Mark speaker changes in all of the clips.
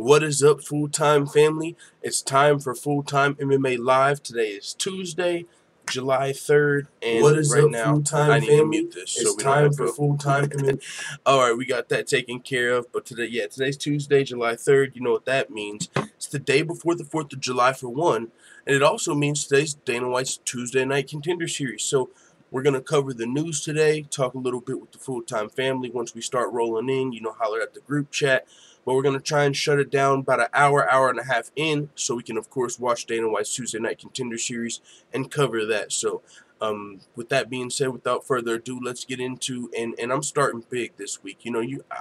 Speaker 1: What is up, full-time family? It's time for Full-Time MMA Live. Today is Tuesday, July 3rd, and
Speaker 2: What is
Speaker 1: right
Speaker 2: up,
Speaker 1: now,
Speaker 2: full-time
Speaker 1: I need to
Speaker 2: family?
Speaker 1: mute this so
Speaker 2: It's
Speaker 1: we don't
Speaker 2: time
Speaker 1: echo.
Speaker 2: for full-time MMA.
Speaker 1: Alright, we got that taken care of, but today's Tuesday, July 3rd. You know what that means. It's the day before the 4th of July for one, and it also means today's Dana White's Tuesday Night Contender Series. So we're going to cover the news today, talk a little bit with the full-time family. Once we start rolling in, holler at the group chat. But we're going to try and shut it down about an hour and a half in, so we can, of course, watch Dana White's Tuesday Night Contender Series and cover that. So, with that being said, without further ado, let's get into, and I'm starting big this week.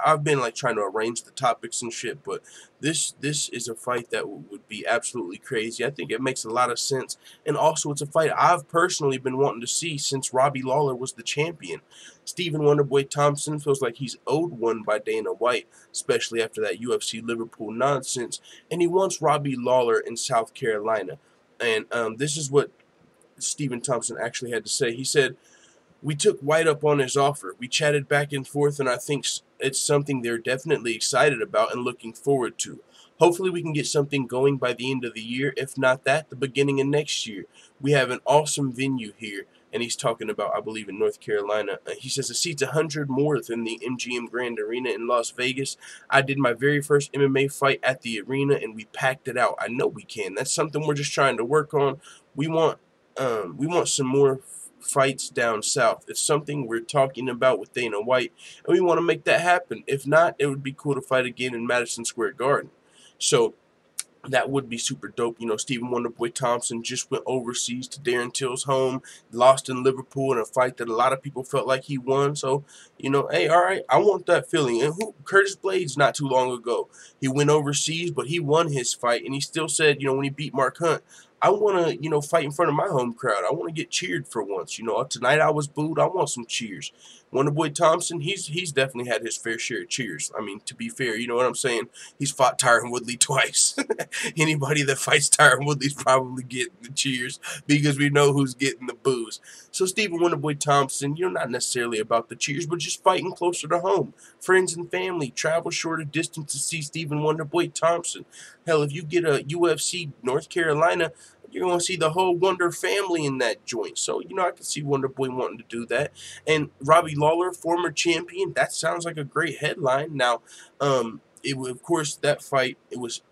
Speaker 1: I've been, trying to arrange the topics and shit, but this is a fight that would be absolutely crazy. I think it makes a lot of sense, and also it's a fight I've personally been wanting to see since Robbie Lawler was the champion. Stephen Wonderboy Thompson feels like he's owed one by Dana White, especially after that UFC Liverpool nonsense, and he wants Robbie Lawler in South Carolina. And this is what Stephen Thompson actually had to say. He said, "We took White up on his offer. We chatted back and forth, and I think it's something they're definitely excited about and looking forward to. Hopefully we can get something going by the end of the year. If not that, the beginning of next year. We have an awesome venue here." And he's talking about, I believe, in North Carolina. He says the seats 100 more than the MGM Grand Arena in Las Vegas. I did my very first MMA fight at the arena, and we packed it out. I know we can. That's something we're just trying to work on. We want some more fights down south. It's something we're talking about with Dana White, and we want to make that happen. If not, it would be cool to fight again in Madison Square Garden. So that would be super dope. Stephen Wonderboy Thompson just went overseas to Darren Till's home, lost in Liverpool in a fight that a lot of people felt like he won. So, hey, all right, I want that feeling. And Curtis Blades not too long ago, he went overseas, but he won his fight, and he still said, when he beat Mark Hunt, I want to, fight in front of my home crowd. I want to get cheered for once. Tonight I was booed. I want some cheers. Wonderboy Thompson, he's definitely had his fair share of cheers. I mean, to be fair, you know what I'm saying? He's fought Tyron Woodley twice. Anybody that fights Tyron Woodley's probably getting the cheers because we know who's getting the boos. So Stephen Wonderboy Thompson, not necessarily about the cheers, but just fighting closer to home. Friends and family travel shorter distance to see Stephen Wonderboy Thompson. Hell, if you get a UFC North Carolina, you're going to see the whole Wonder family in that joint. So, I can see Wonderboy wanting to do that. And Robbie Lawler, former champion, that sounds like a great headline. Now, of course, that fight,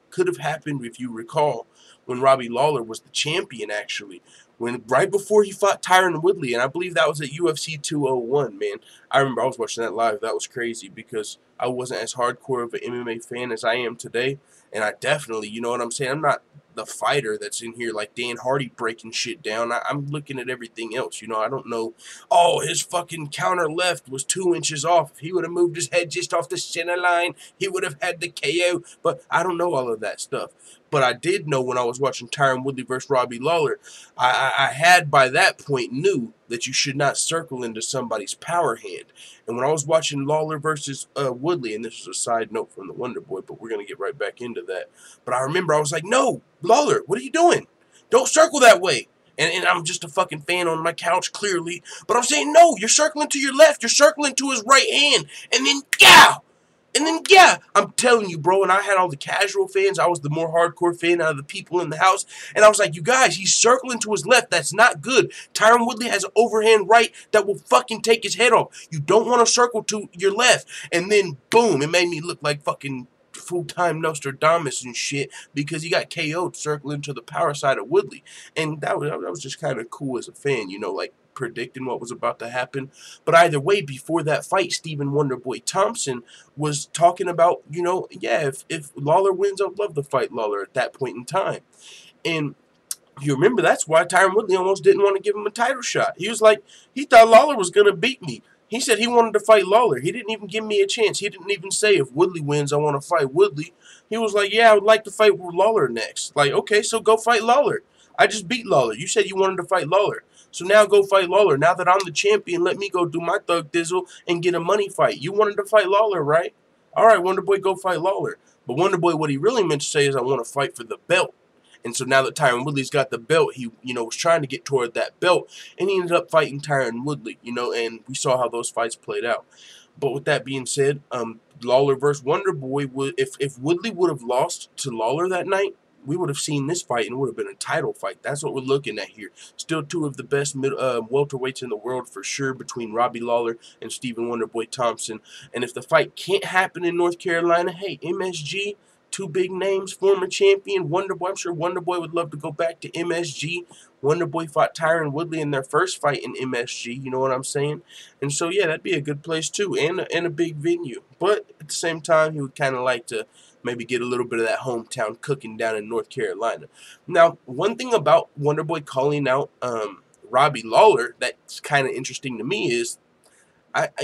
Speaker 1: could have happened, if you recall, when Robbie Lawler was the champion, actually. Right before he fought Tyron Woodley, and I believe that was at UFC 201, man. I remember I was watching that live. That was crazy because I wasn't as hardcore of an MMA fan as I am today. And I definitely, you know what I'm saying? I'm not the fighter that's in here like Dan Hardy breaking shit down. I'm looking at everything else. I don't know. Oh, his fucking counter left was 2 inches off. If he would have moved his head just off the center line, he would have had the KO. But I don't know all of that stuff. But I did know when I was watching Tyron Woodley versus Robbie Lawler, I had by that point knew that you should not circle into somebody's power hand. And when I was watching Lawler versus Woodley, and this is a side note from the Wonder Boy, but we're going to get right back into that. But I remember I was like, no, Lawler, what are you doing? Don't circle that way. And I'm just a fucking fan on my couch, clearly. But I'm saying, no, you're circling to your left. You're circling to his right hand. And then, yeah! And then, yeah, I'm telling you, bro, and I had all the casual fans. I was the more hardcore fan out of the people in the house. And I was like, you guys, he's circling to his left. That's not good. Tyron Woodley has an overhand right that will fucking take his head off. You don't want to circle to your left. And then, boom, it made me look like fucking full-time Nostradamus and shit because he got KO'd circling to the power side of Woodley. And that was just kind of cool as a fan, predicting what was about to happen. But either way, before that fight, Stephen Wonderboy Thompson was talking about, yeah, if Lawler wins, I'd love to fight Lawler at that point in time. And you remember that's why Tyron Woodley almost didn't want to give him a title shot. He was like, he thought Lawler was going to beat me. He said he wanted to fight Lawler. He didn't even give me a chance. He didn't even say if Woodley wins, I want to fight Woodley. He was like, yeah, I would like to fight Lawler next. Like, okay, so go fight Lawler. I just beat Lawler. You said you wanted to fight Lawler. So now go fight Lawler. Now that I'm the champion, let me go do my thug dizzle and get a money fight. You wanted to fight Lawler, right? All right, Wonderboy, go fight Lawler. But Wonderboy, what he really meant to say is I want to fight for the belt. And so now that Tyron Woodley's got the belt, he, was trying to get toward that belt. And he ended up fighting Tyron Woodley, and we saw how those fights played out. But with that being said, Lawler versus Wonderboy would, if Woodley would have lost to Lawler that night, we would have seen this fight and it would have been a title fight. That's what we're looking at here. Still two of the best welterweights in the world for sure, between Robbie Lawler and Stephen Wonderboy Thompson. And if the fight can't happen in North Carolina, hey, MSG, two big names, former champion, Wonderboy. I'm sure Wonderboy would love to go back to MSG. Wonderboy fought Tyron Woodley in their first fight in MSG, you know what I'm saying? And so, yeah, that'd be a good place too, and a big venue. But at the same time, he would kind of like to maybe get a little bit of that hometown cooking down in North Carolina. Now, one thing about Wonderboy calling out Robbie Lawler that's kind of interesting to me is,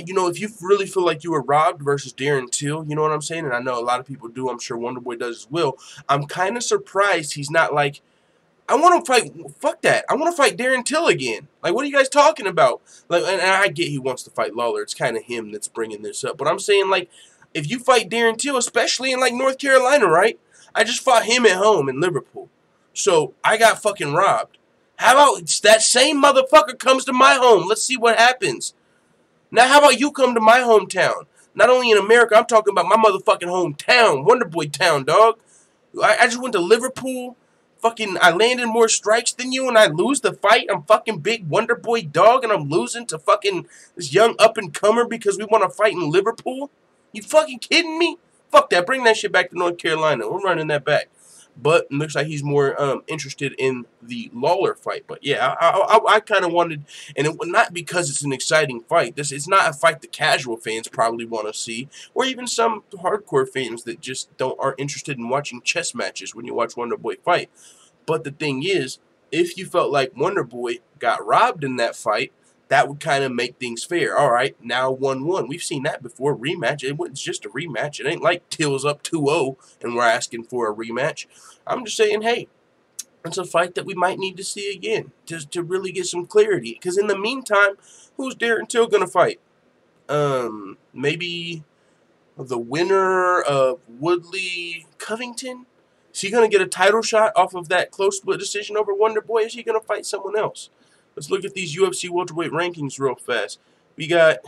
Speaker 1: you know, if you really feel like you were robbed versus Darren Till, you know what I'm saying? And I know a lot of people do. I'm sure Wonderboy does as well. I'm kind of surprised he's not like, I want to fight, fuck that. I want to fight Darren Till again. Like, what are you guys talking about? Like, and I get he wants to fight Lawler. It's kind of him that's bringing this up. But I'm saying, like, if you fight Darren Till, especially in, like, North Carolina, right? I just fought him at home in Liverpool. So, I got fucking robbed. How about that same motherfucker comes to my home? Let's see what happens. Now, how about you come to my hometown? Not only in America, I'm talking about my motherfucking hometown. Wonderboy town, dog. I just went to Liverpool. Fucking, I landed more strikes than you and I lose the fight. I'm fucking big Wonderboy dog and I'm losing to fucking this young up-and-comer because we want to fight in Liverpool? You fucking kidding me? Fuck that. Bring that shit back to North Carolina. We're running that back. But it looks like he's more interested in the Lawler fight. But yeah, I kind of wanted, and it not because it's an exciting fight. This is not a fight the casual fans probably want to see, or even some hardcore fans that just aren't interested in watching chess matches when you watch Wonderboy fight. But the thing is, if you felt like Wonderboy got robbed in that fight, that would kind of make things fair. All right, now 1-1. We've seen that before. Rematch. It's just a rematch. It ain't like Till's up 2-0 and we're asking for a rematch. I'm just saying, hey, it's a fight that we might need to see again to really get some clarity. Because in the meantime, who's Darren Till going to fight? Maybe the winner of Woodley Covington? Is he going to get a title shot off of that close split decision over Wonderboy? Is he going to fight someone else? Let's look at these UFC welterweight rankings real fast. We got,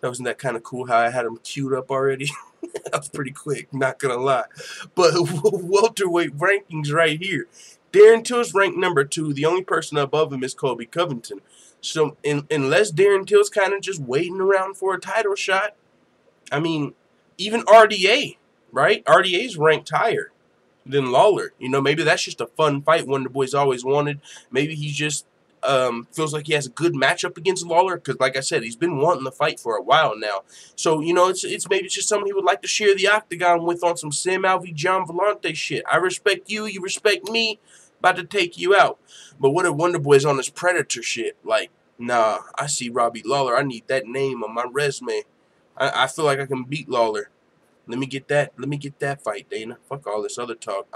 Speaker 1: wasn't that kind of cool how I had them queued up already? That was pretty quick, not going to lie. But welterweight rankings right here. Darren Till's ranked number 2. The only person above him is Colby Covington. So unless Darren Till's kind of just waiting around for a title shot, I mean, even RDA, right? RDA's ranked higher than Lawler. You know, maybe that's just a fun fight Wonderboy's always wanted. Maybe he's just feels like he has a good matchup against Lawler because, like I said, he's been wanting to fight for a while now. So, you know, it's maybe just someone he would like to share the octagon with on some Sam Alvey, John Vellante shit. I respect you, you respect me, about to take you out. But what if Wonderboy's on this Predator shit? Like, nah, I see Robbie Lawler. I need that name on my resume. I feel like I can beat Lawler. Let me get that fight, Dana. Fuck all this other talk.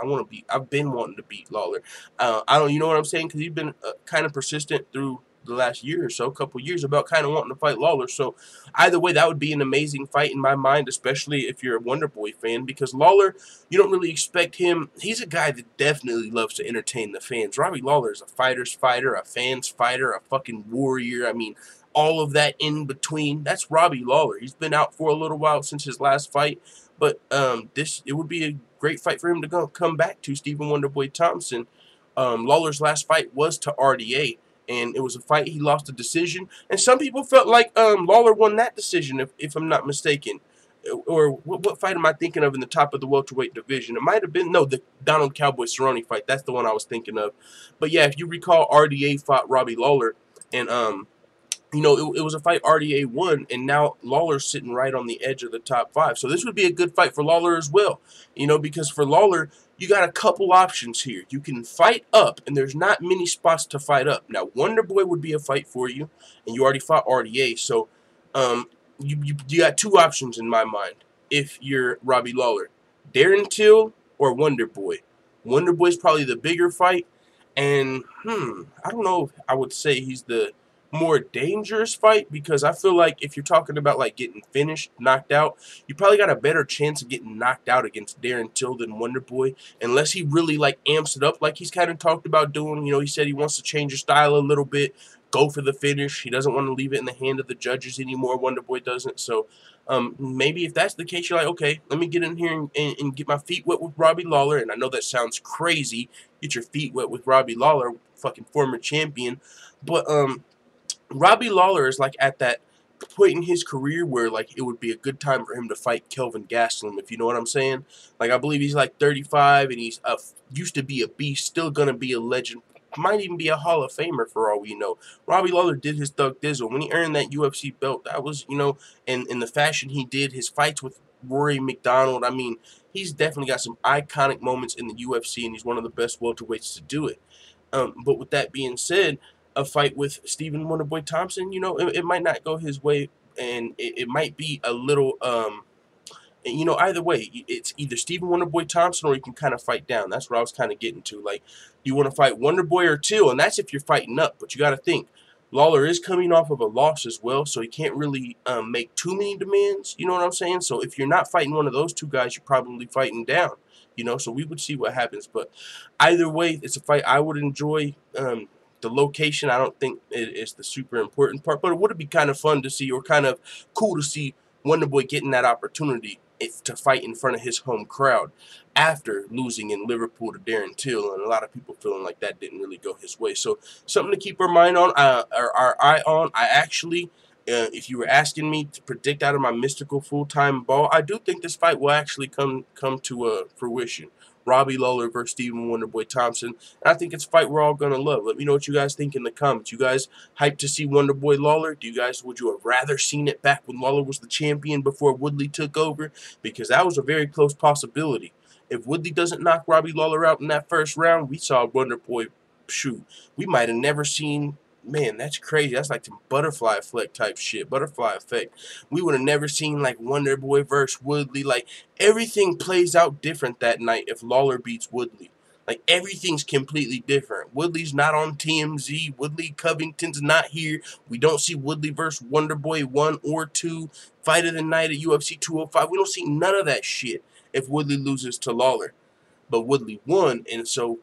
Speaker 1: I've been wanting to beat Lawler. You know what I'm saying? Because he's been kind of persistent through the last year or so, couple years, about kind of wanting to fight Lawler. So either way, that would be an amazing fight in my mind, especially if you're a Wonderboy fan, because Lawler, you don't really expect him. He's a guy that definitely loves to entertain the fans. Robbie Lawler is a fighter's fighter, a fan's fighter, a fucking warrior. I mean, all of that in between. That's Robbie Lawler. He's been out for a little while since his last fight, but it would be a great fight for him to come back to. Stephen Wonderboy Thompson. Lawler's last fight was to RDA, and it was a fight he lost a decision. And some people felt like Lawler won that decision, if I'm not mistaken. Or what fight am I thinking of in the top of the welterweight division? It might have been, no, the Donald Cowboy Cerrone fight. That's the one I was thinking of. But yeah, if you recall, RDA fought Robbie Lawler, and you know, it was a fight RDA won, and now Lawler's sitting right on the edge of the top 5. So this would be a good fight for Lawler as well, you know, because for Lawler, you got a couple options here. You can fight up, and there's not many spots to fight up. Now, Wonderboy would be a fight for you, and you already fought RDA, so you got two options in my mind if you're Robbie Lawler. Darren Till or Wonderboy. Wonderboy's probably the bigger fight, and I don't know if I would say he's the more dangerous fight, because I feel like if you're talking about like getting finished, knocked out, you probably got a better chance of getting knocked out against Darren Till than Wonderboy, unless he really like amps it up like he's kind of talked about doing. You know, he said he wants to change his style a little bit, go for the finish. He doesn't want to leave it in the hand of the judges anymore. Wonderboy doesn't. So maybe if that's the case, you're like, okay, let me get in here and get my feet wet with Robbie Lawler. And I know that sounds crazy, get your feet wet with Robbie Lawler, fucking former champion, but Robbie Lawler is like at that point in his career where like it would be a good time for him to fight Kelvin Gastelum, if you know what I'm saying. Like, I believe he's like 35 and he's used to be a beast, still gonna be a legend, might even be a Hall of Famer for all we know. Robbie Lawler did his thug dizzle when he earned that UFC belt. That was, you know, and in the fashion he did, his fights with Rory McDonald. I mean, he's definitely got some iconic moments in the UFC, and he's one of the best welterweights to do it. But with that being said, a fight with Stephen Wonderboy Thompson, you know, it might not go his way, and it might be a little, you know, either way, it's either Stephen Wonderboy Thompson or you can kind of fight down. That's what I was kind of getting to. Like, you want to fight Wonderboy or Till, and that's if you're fighting up. But you got to think, Lawler is coming off of a loss as well, so he can't really make too many demands. You know what I'm saying? So if you're not fighting one of those two guys, you're probably fighting down. You know, so we would see what happens. But either way, it's a fight I would enjoy. The location, I don't think it is the super important part, but it would be kind of fun to see, or kind of cool to see Wonderboy getting that opportunity to fight in front of his home crowd after losing in Liverpool to Darren Till, and a lot of people feeling like that didn't really go his way. So something to keep our mind on, our eye on. I actually, if you were asking me to predict out of my mystical full-time ball, I do think this fight will actually come to fruition. Robbie Lawler versus Stephen Wonderboy Thompson. And I think it's a fight we're all going to love. Let me know what you guys think in the comments. You guys hyped to see Wonderboy Lawler? Would you have rather seen it back when Lawler was the champion before Woodley took over? Because that was a very close possibility. If Woodley doesn't knock Robbie Lawler out in that first round, we saw Wonderboy shoot. We might have never seen. Man, that's crazy. That's like some butterfly effect type shit. Butterfly effect. We would have never seen like Wonderboy versus Woodley. Like, everything plays out different that night if Lawler beats Woodley. Like, everything's completely different. Woodley's not on TMZ. Woodley Covington's not here. We don't see Woodley versus Wonderboy 1 or 2. Fight of the night at UFC 205. We don't see none of that shit if Woodley loses to Lawler. But Woodley won, and so,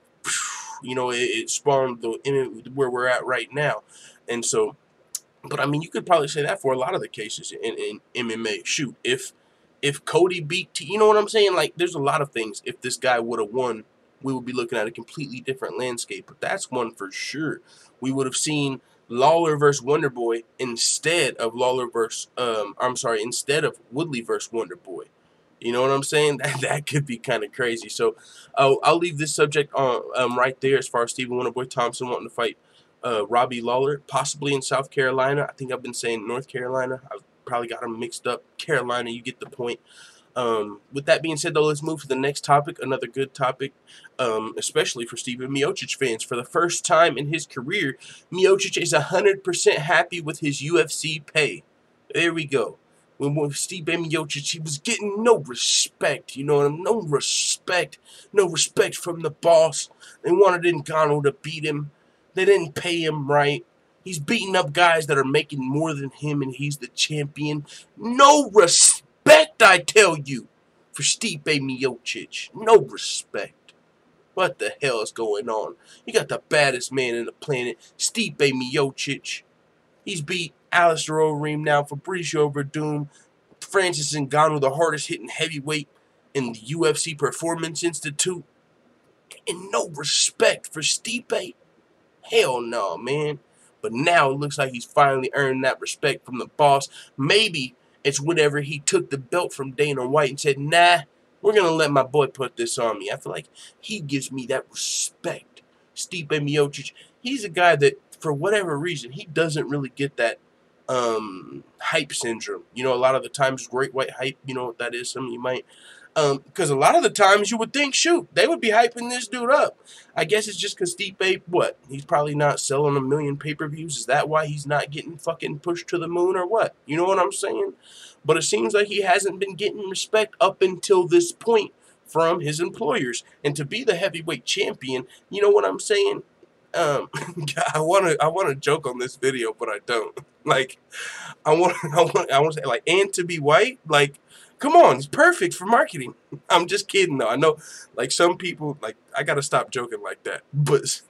Speaker 1: you know, it spawned where we're at right now. And so, but I mean, you could probably say that for a lot of the cases in MMA. Shoot, if Cody beat you know what I'm saying? Like, there's a lot of things. If this guy would have won, we would be looking at a completely different landscape. But that's one for sure. We would have seen Lawler versus Wonderboy instead of instead of Woodley versus Wonderboy. You know what I'm saying? That could be kind of crazy. So I'll leave this subject on right there as far as Stephen Wonderboy Thompson wanting to fight Robbie Lawler, possibly in South Carolina. I think I've been saying North Carolina. I've probably got them mixed up. Carolina, you get the point. With that being said, though, let's move to the next topic, another good topic, especially for Stipe Miocic fans. For the first time in his career, Miocic is 100% happy with his UFC pay. There we go. When Stipe Miocic, he was getting no respect, you know what I mean? No respect from the boss. They wanted Ngannou to beat him. They didn't pay him right. He's beating up guys that are making more than him, and he's the champion. No respect, I tell you, for Stipe Miocic. No respect. What the hell is going on? You got the baddest man in the planet, Stipe Miocic. He's beat Alistair Overeem now, Fabricio Verdum, Francis Ngannou, the hardest hitting heavyweight in the UFC Performance Institute. And no respect for Stipe. Hell no, man. But now it looks like he's finally earned that respect from the boss. Maybe it's whenever he took the belt from Dana White and said, nah, we're going to let my boy put this on me. I feel like he gives me that respect. Stipe Miocic, he's a guy that, for whatever reason, he doesn't really get that hype syndrome. You know, a lot of the times, great white hype, you know what that is? Some of you might. Because a lot of the times you would think, shoot, they would be hyping this dude up. I guess it's just because Stipe, what? He's probably not selling 1 million pay-per-views. Is that why he's not getting fucking pushed to the moon or what? You know what I'm saying? But it seems like he hasn't been getting respect up until this point from his employers. And to be the heavyweight champion, you know what I'm saying? Um, I wanna joke on this video, but I don't. Like, I want to say, like, and to be white, like, come on, it's perfect for marketing. I'm just kidding though. I know, like, some people, like, I gotta stop joking like that. But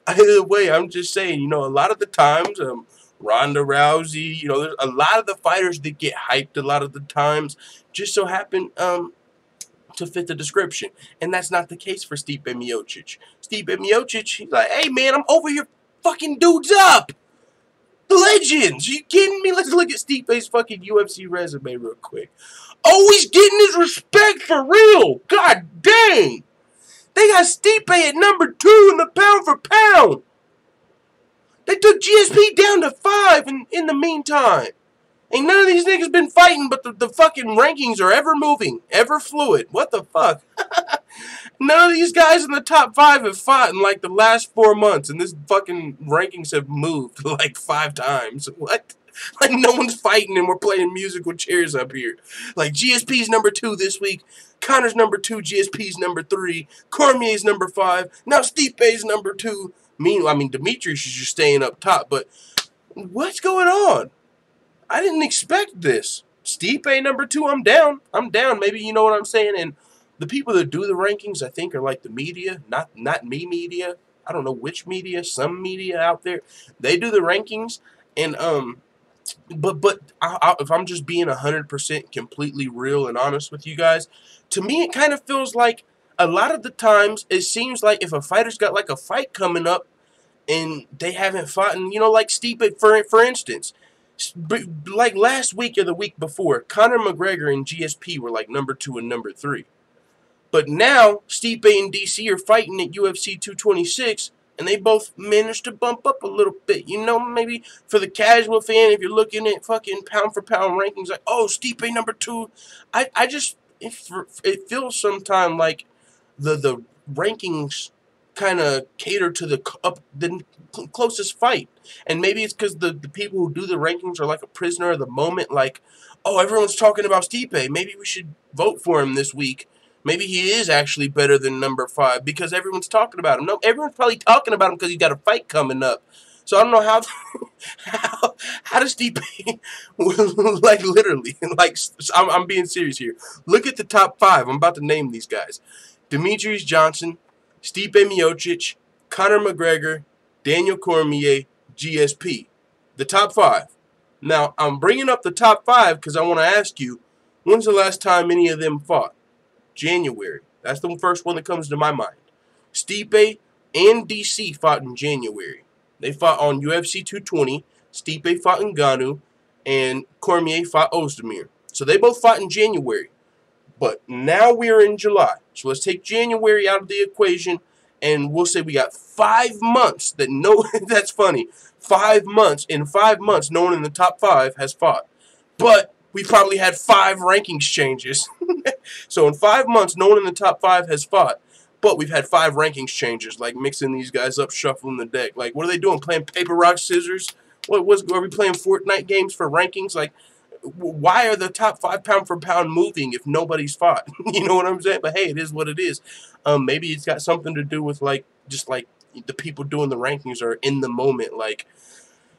Speaker 1: either way, I'm just saying, you know, a lot of the times, Ronda Rousey, you know, there's a lot of the fighters that get hyped a lot of the times just so happen, to fit the description. And that's not the case for Stipe Miocic. Stipe Miocic, he's like, hey man, I'm over here fucking dudes up. The legends. Are you kidding me? Let's look at Stipe's fucking UFC resume real quick. Oh, he's getting his respect for real. God dang. They got Stipe at number 2 in the pound for pound. They took GSP down to 5 in the meantime. Ain't none of these niggas been fighting, but the fucking rankings are ever moving, ever fluid. What the fuck? None of these guys in the top 5 have fought in like the last 4 months, and this fucking rankings have moved like 5 times. What? Like no one's fighting and we're playing musical chairs up here. Like GSP's number 2 this week, Connor's number 2, GSP's number 3, Cormier's number 5, now Stipe's number 2. I mean, Demetrius is just staying up top, but what's going on? I didn't expect this. Stipe number 2, I'm down. I'm down. Maybe you know what I'm saying. And the people that do the rankings, I think, are like the media, not me media. I don't know which media, some media out there. They do the rankings, and but if I'm just being 100% completely real and honest with you guys, to me it kind of feels like a lot of the times it seems like if a fighter's got like a fight coming up and they haven't fought, and you know, like Stipe for instance. Like last week or the week before, Conor McGregor and GSP were like number 2 and number 3. But now, Stipe and DC are fighting at UFC 226, and they both managed to bump up a little bit. You know, maybe for the casual fan, if you're looking at fucking pound-for-pound rankings, like, oh, Stipe number 2. I just, it feels sometimes like the rankings kind of cater to the closest fight. And maybe it's because the people who do the rankings are like a prisoner of the moment. Like, oh, everyone's talking about Stipe. Maybe we should vote for him this week. Maybe he is actually better than number 5 because everyone's talking about him. No, everyone's probably talking about him because he's got a fight coming up. So I don't know how does Stipe, like literally, like I'm being serious here. Look at the top 5. I'm about to name these guys. Demetrius Johnson, Stipe Miocic, Conor McGregor, Daniel Cormier, GSP. The top 5. Now, I'm bringing up the top 5 because I want to ask you, when's the last time any of them fought? January. That's the first one that comes to my mind. Stipe and DC fought in January. They fought on UFC 220. Stipe fought in Ngannou, and Cormier fought Ozdemir. So they both fought in January. But now we're in July. So let's take January out of the equation, and we'll say we got 5 months that that's funny. 5 months. In 5 months, no one in the top 5 has fought. But we probably had 5 rankings changes. So in 5 months, no one in the top 5 has fought. But we've had 5 rankings changes, like mixing these guys up, shuffling the deck. Like, what are they doing? Playing paper, rock, scissors? Are we playing Fortnite games for rankings? Like, why are the top 5 pound for pound moving if nobody's fought? You know what I'm saying? But hey, it is what it is. Maybe it's got something to do with like just like the people doing the rankings are in the moment. Like,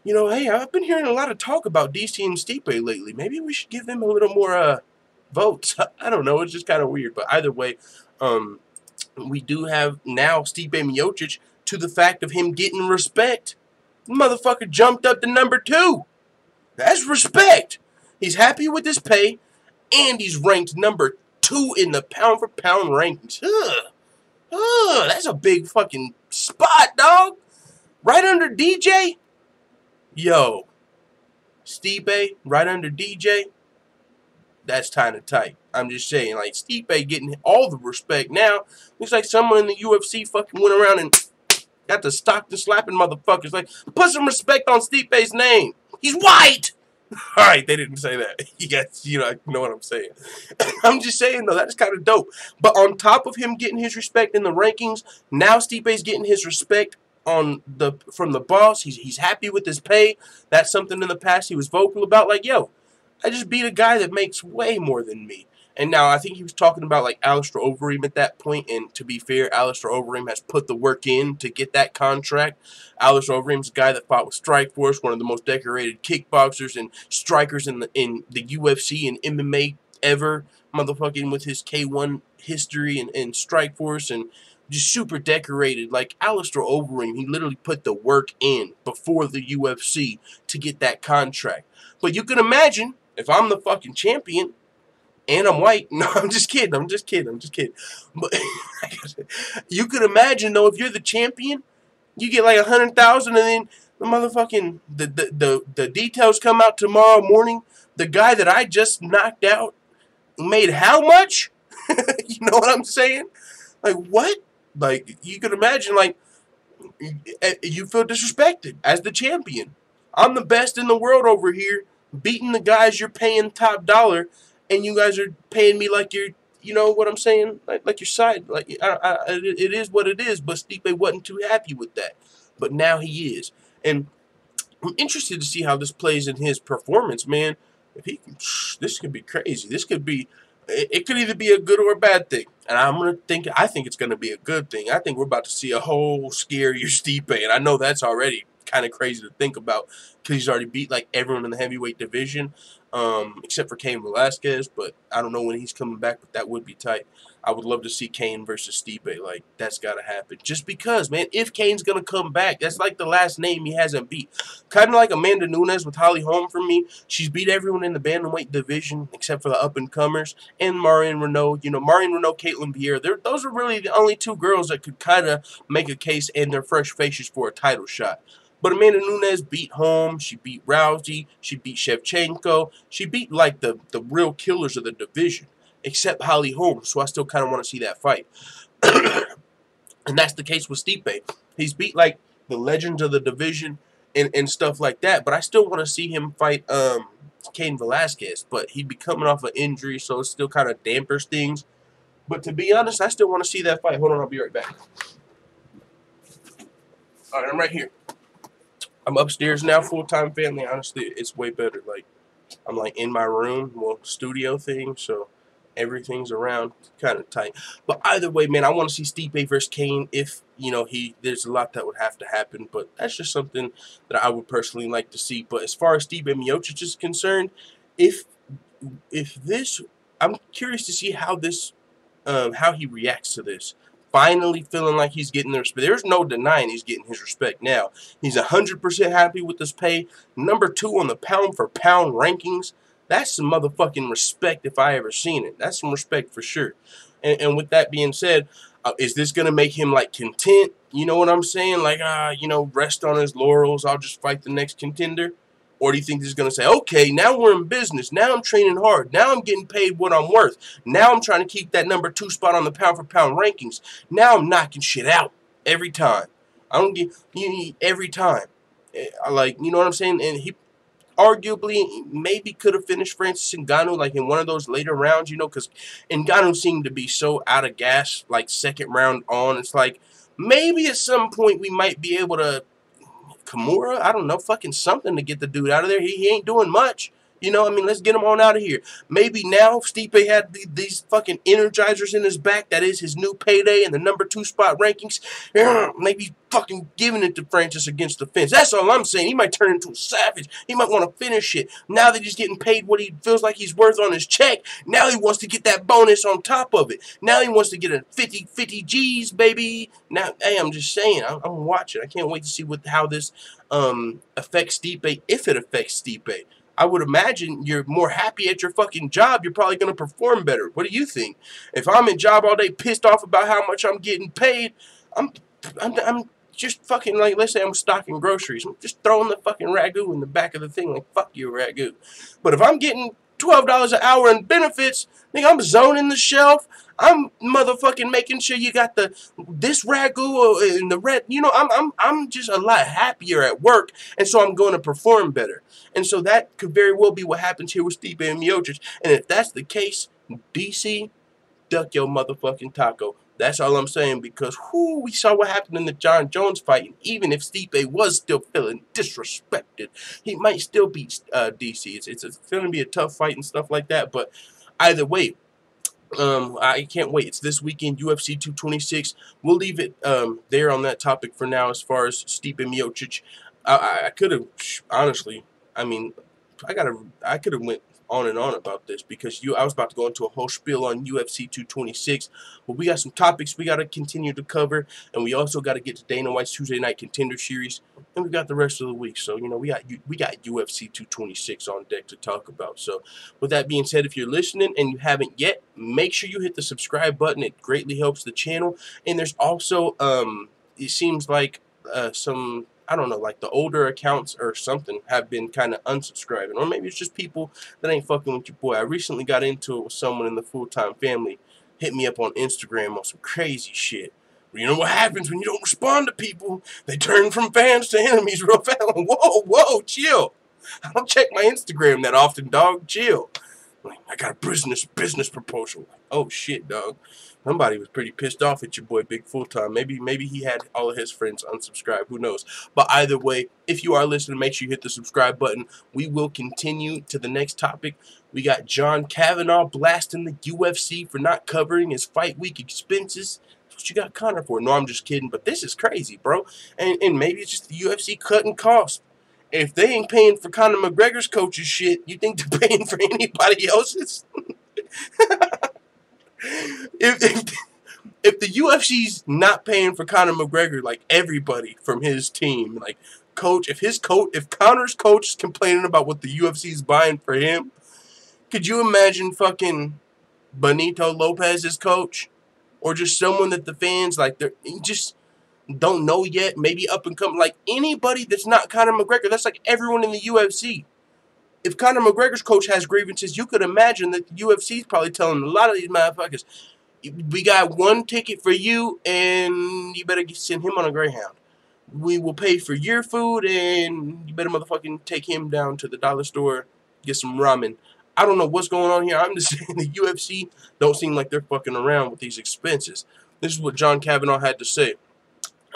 Speaker 1: you know, hey, I've been hearing a lot of talk about DC and Stipe lately. Maybe we should give them a little more votes. I don't know. It's just kind of weird. But either way, we do have now Stipe Miocic to the fact of him getting respect. The motherfucker jumped up to number 2. That's respect. He's happy with his pay, and he's ranked number 2 in the pound-for-pound rankings. That's a big fucking spot, dog. Right under DJ? Yo, Stipe, right under DJ? That's kind of tight. I'm just saying, like, Stipe getting all the respect now. Looks like someone in the UFC fucking went around and got the Stockton slapping motherfuckers. Like, put some respect on Stipe's name. He's white! Alright, they didn't say that. Yes, you know what I'm saying. I'm just saying, though, that's kind of dope. But on top of him getting his respect in the rankings, now Stipe's getting his respect from the boss. He's happy with his pay. That's something in the past he was vocal about. Like, yo, I just beat a guy that makes way more than me. And now I think he was talking about like Alistair Overeem at that point. And to be fair, Alistair Overeem has put the work in to get that contract. Alistair Overeem's a guy that fought with Strikeforce, one of the most decorated kickboxers and strikers in the UFC and MMA ever. Motherfucking with his K1 history and Strikeforce and just super decorated. Like Alistair Overeem, he literally put the work in before the UFC to get that contract. But you can imagine if I'm the fucking champion and I'm white. No, I'm just kidding. I'm just kidding. But you could imagine though, if you're the champion, you get like 100,000, and then the motherfucking the details come out tomorrow morning. The guy that I just knocked out made how much? You know what I'm saying? Like what? Like you could imagine, like you feel disrespected as the champion. I'm the best in the world over here, beating the guys you're paying top dollar, and you guys are paying me like you're, you know what I'm saying? Like your side. Like it is what it is. But Stipe wasn't too happy with that, but now he is, and I'm interested to see how this plays in his performance, man. If he, this could be crazy. This could be. It could either be a good or a bad thing, and I think it's gonna be a good thing. I think we're about to see a whole scarier Stipe, and I know that's already kind of crazy to think about because he's already beat like everyone in the heavyweight division, except for Cain Velasquez. But I don't know when he's coming back, but that would be tight. I would love to see Cain versus Stipe. Like that's gotta happen. Just because, man, if Cain's gonna come back, that's like the last name he hasn't beat. Kind of like Amanda Nunes with Holly Holm for me. She's beat everyone in the bantamweight division except for the up and comers and Marion Renault. You know, Marion Renault, Caitlin Pierre. Those are really the only two girls that could kind of make a case and their fresh faces for a title shot. But Amanda Nunes beat Holm, she beat Rousey, she beat Shevchenko, she beat like the real killers of the division, except Holly Holm, so I still kind of want to see that fight. And that's the case with Stipe. He's beat like the legends of the division and stuff like that, but I still want to see him fight Cain Velasquez, but he'd be coming off an injury, so it still kind of dampers things. But to be honest, I still want to see that fight. Hold on, I'll be right back. All right, I'm right here. I'm upstairs now, full-time family. Honestly, it's way better. Like, I'm like in my room, well, studio thing, so everything's around kind of tight. But either way, man, I want to see Stipe versus Cain. If, you know, there's a lot that would have to happen, but that's just something that I would personally like to see. But as far as Stipe Miocic is concerned, if this, I'm curious to see how this, how he reacts to this. Finally feeling like he's getting the respect. There's no denying he's getting his respect now. He's 100% happy with this pay. Number 2 on the pound-for-pound rankings. That's some motherfucking respect if I ever seen it. That's some respect for sure. And with that being said, is this going to make him, like, content? You know what I'm saying? Like, you know, rest on his laurels. I'll just fight the next contender. Or do you think he's going to say, okay, now we're in business. Now I'm training hard. Now I'm getting paid what I'm worth. Now I'm trying to keep that number 2 spot on the pound-for-pound rankings. Now I'm knocking shit out every time. I don't get every time. Like, you know what I'm saying? And he arguably maybe could have finished Francis Ngannou like in one of those later rounds, you know, because Ngannou seemed to be so out of gas, like second round on. It's like maybe at some point we might be able to Kimura, I don't know, fucking something to get the dude out of there. He ain't doing much. You know, I mean, let's get him on out of here. Maybe now Stipe had these fucking energizers in his back. That is his new payday and the number 2 spot rankings. Maybe fucking giving it to Francis against the fence. That's all I'm saying. He might turn into a savage. He might want to finish it. Now that he's getting paid what he feels like he's worth on his check, now he wants to get that bonus on top of it. Now he wants to get a 50 G's, baby. Now, hey, I'm just saying. I'm watching. I can't wait to see how this affects Stipe, if it affects Stipe. I would imagine you're more happy at your fucking job. You're probably going to perform better. What do you think? If I'm in job all day pissed off about how much I'm getting paid, I'm just fucking like, let's say I'm stocking groceries. I'm just throwing the fucking ragu in the back of the thing like, fuck you, ragu. But if I'm getting $12 an hour in benefits, nigga, I'm zoning the shelf. I'm motherfucking making sure you got this ragu and the red. You know, I'm just a lot happier at work, and so I'm going to perform better. And so that could very well be what happens here with Stipe and Miocic. And if that's the case, DC, duck your motherfucking taco. That's all I'm saying, because we saw what happened in the John Jones fight. And even if Stipe was still feeling disrespected, he might still beat DC. It's going to be a tough fight and stuff like that. But either way, I can't wait. It's this weekend, UFC 226. We'll leave it there on that topic for now. As far as Stipe Miocic, I could have honestly. I mean, I could have went on and on about this because I was about to go into a whole spiel on UFC 226, but we got some topics we got to continue to cover, and we also got to get to Dana White's Tuesday Night Contender Series, and we got the rest of the week. So we got UFC 226 on deck to talk about. So with that being said, if you're listening and you haven't yet, make sure you hit the subscribe button. It greatly helps the channel. And there's also it seems like some, I don't know, like the older accounts or something have been kind of unsubscribing. Or maybe it's just people that ain't fucking with your boy. I recently got into it with someone in the full-time family. Hit me up on Instagram on some crazy shit. You know what happens when you don't respond to people? They turn from fans to enemies real fast. Whoa, chill. I don't check my Instagram that often, dog. Chill. Like, I got a business proposal. Oh shit, dog. Somebody was pretty pissed off at your boy Big Full Time. Maybe he had all of his friends unsubscribe. Who knows? But either way, if you are listening, make sure you hit the subscribe button. We will continue to the next topic. We got John Kavanaugh blasting the UFC for not covering his fight week expenses. That's what you got Connor for. No, I'm just kidding. But this is crazy, bro. And maybe it's just the UFC cutting costs. If they ain't paying for Conor McGregor's coach's shit, you think they're paying for anybody else's? if the UFC's not paying for Conor McGregor, like everybody from his team, like coach, if Conor's coach is complaining about what the UFC's buying for him, could you imagine fucking Benito Lopez's coach, or just someone that the fans like they're just don't know yet, maybe up and coming, like anybody that's not Conor McGregor? That's like everyone in the UFC. If Conor McGregor's coach has grievances, you could imagine that the UFC is probably telling a lot of these motherfuckers, we got one ticket for you, and you better send him on a Greyhound. We will pay for your food, and you better motherfucking take him down to the dollar store, get some ramen. I don't know what's going on here. I'm just saying the UFC don't seem like they're fucking around with these expenses. This is what John Kavanaugh had to say.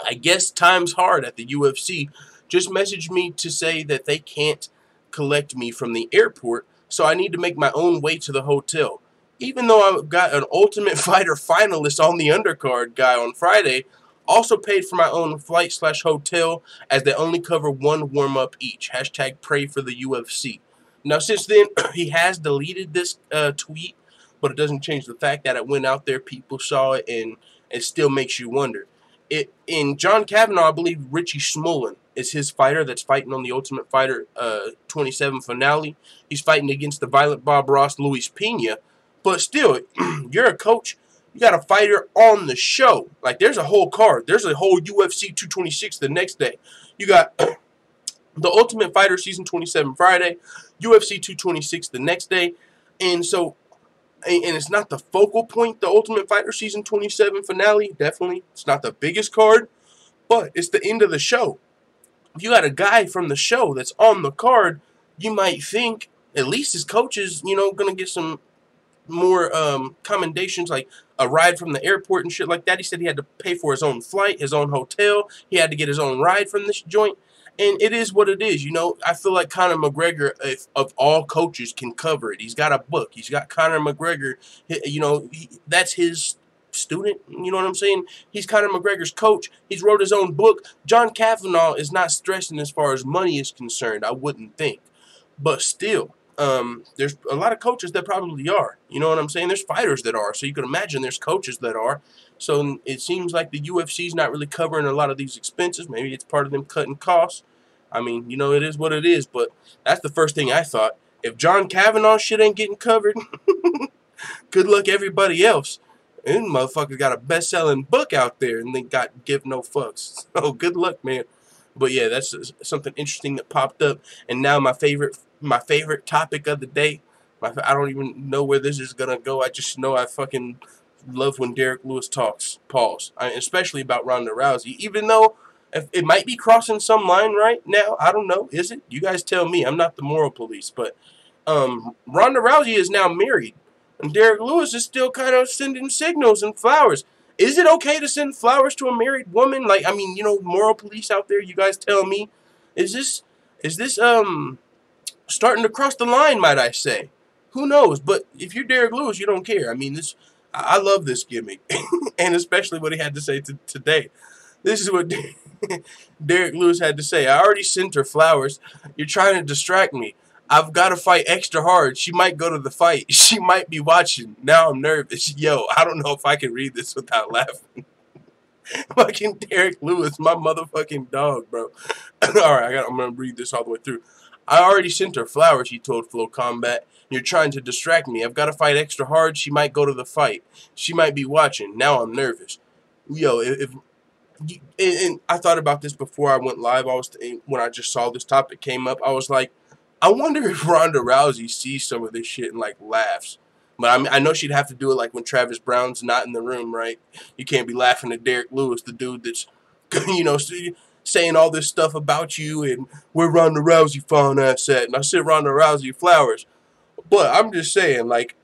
Speaker 1: I guess time's hard at the UFC. Just messaged me to say that they can't collect me from the airport, so I need to make my own way to the hotel. Even though I've got an Ultimate Fighter finalist on the undercard guy on Friday, also paid for my own flight/hotel as they only cover one warm-up each. Hashtag pray for the UFC. Now, since then, he has deleted this tweet, but it doesn't change the fact that it went out there, people saw it, and it still makes you wonder. In John Kavanaugh, I believe Richie Smolin is his fighter that's fighting on the Ultimate Fighter 27 finale. He's fighting against the Violent Bob Ross, Luis Pena. But still, you're a coach. You got a fighter on the show. Like, there's a whole card. There's a whole UFC 226 the next day. You got the Ultimate Fighter Season 27 Friday, UFC 226 the next day. And so, and it's not the focal point, the Ultimate Fighter Season 27 finale, definitely. It's not the biggest card, but it's the end of the show. If you got a guy from the show that's on the card, you might think at least his coach is, going to get some more commendations, like a ride from the airport and shit like that. He said he had to pay for his own flight, his own hotel. He had to get his own ride from this joint. And it is what it is, I feel like Conor McGregor, of all coaches, can cover it. He's got a book. He's got Conor McGregor. That's his student. You know what I'm saying? He's Conor McGregor's coach. He's wrote his own book. John Kavanaugh is not stressing as far as money is concerned, I wouldn't think. But still, there's a lot of coaches that probably are. You know what I'm saying? There's fighters that are. So you can imagine there's coaches that are. So it seems like the UFC's not really covering a lot of these expenses. Maybe it's part of them cutting costs. I mean, it is what it is, but that's the first thing I thought. If John Kavanaugh shit ain't getting covered, good luck everybody else. And motherfuckers got a best-selling book out there and they got give no fucks. So good luck, man. But yeah, that's something interesting that popped up. And now my favorite topic of the day. I don't even know where this is gonna go. I just know I fucking love when Derrick Lewis talks. Pause. Especially about Ronda Rousey, even though it might be crossing some line right now. I don't know. Is it? You guys tell me. I'm not the moral police. But Ronda Rousey is now married. And Derrick Lewis is still kind of sending signals and flowers. Is it okay to send flowers to a married woman? Like, I mean, moral police out there, you guys tell me. Is this starting to cross the line, might I say? Who knows? But if you're Derrick Lewis, you don't care. I mean, I love this gimmick, and especially what he had to say today. This is what Derrick Lewis had to say. I already sent her flowers. You're trying to distract me. I've got to fight extra hard. She might go to the fight. She might be watching. Now I'm nervous. Yo, I don't know if I can read this without laughing. Fucking Derrick Lewis, my motherfucking dog, bro. Alright, I'm going to read this all the way through. I already sent her flowers, he told Flow Combat. You're trying to distract me. I've got to fight extra hard. She might go to the fight. She might be watching. Now I'm nervous. Yo, and I thought about this before I went live. When I just saw this topic came up, I was like, I wonder if Ronda Rousey sees some of this shit and like laughs. But I mean, I know she'd have to do it like when Travis Brown's not in the room, right? You can't be laughing at Derrick Lewis, the dude that's, you know, saying all this stuff about you and where Ronda Rousey fine ass at. And I sent Ronda Rousey flowers. But I'm just saying, like,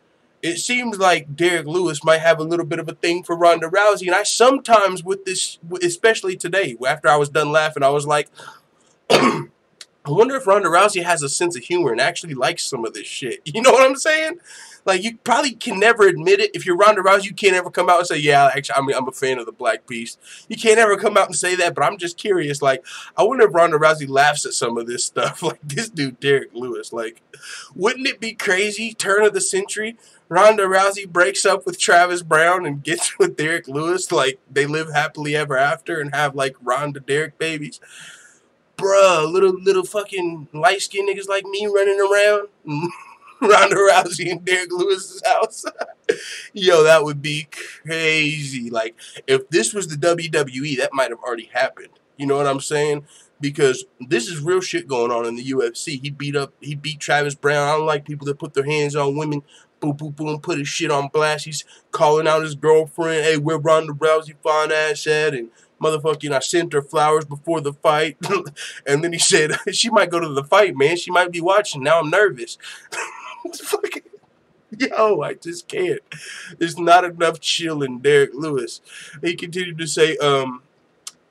Speaker 1: it seems like Derrick Lewis might have a little bit of a thing for Ronda Rousey. And I sometimes with this, especially today, after I was done laughing, I was like, I wonder if Ronda Rousey has a sense of humor and actually likes some of this shit. You know what I'm saying? Like, you probably can never admit it. If you're Ronda Rousey, you can't ever come out and say, yeah, actually, I'm a fan of the Black Beast. You can't ever come out and say that, but I'm just curious. Like, I wonder if Ronda Rousey laughs at some of this stuff. Like, this dude, Derrick Lewis. Like, wouldn't it be crazy? Turn of the century. Ronda Rousey breaks up with Travis Brown and gets with Derrick Lewis. Like, they live happily ever after and have, like, Ronda Derrick babies. Bruh, little fucking light-skinned niggas like me running around. Ronda Rousey in Derrick Lewis's house. Yo, that would be crazy. Like, if this was the WWE, that might have already happened. You know what I'm saying? Because this is real shit going on in the UFC. He beat Travis Brown. I don't like people that put their hands on women. Boom, boom, boom, put his shit on blast. He's calling out his girlfriend. Hey, where Ronda Rousey fine ass at? And motherfucking, I sent her flowers before the fight. And then he said, she might go to the fight, man. She might be watching. Now I'm nervous. Yo, I just can't. There's not enough chill in Derrick Lewis. He continued to say,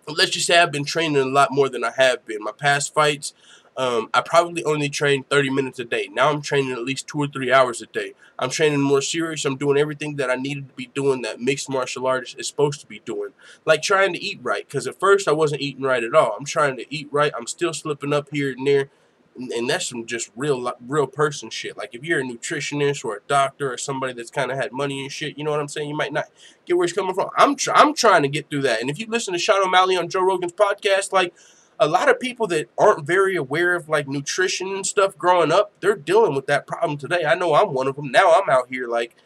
Speaker 1: let's just say I've been training a lot more than I have been. My past fights, I probably only trained 30 minutes a day. Now I'm training at least 2 or 3 hours a day. I'm training more serious. I'm doing everything that I needed to be doing that mixed martial artist is supposed to be doing. Like trying to eat right, because at first I wasn't eating right at all. I'm trying to eat right. I'm still slipping up here and there. And that's some just real person shit. Like if you're a nutritionist or a doctor or somebody that's kind of had money and shit, you know what I'm saying? You might not get where it's coming from. I'm trying to get through that. And if you listen to Sean O'Malley on Joe Rogan's podcast, like a lot of people that aren't very aware of like nutrition and stuff growing up, they're dealing with that problem today. I know I'm one of them. Now I'm out here like,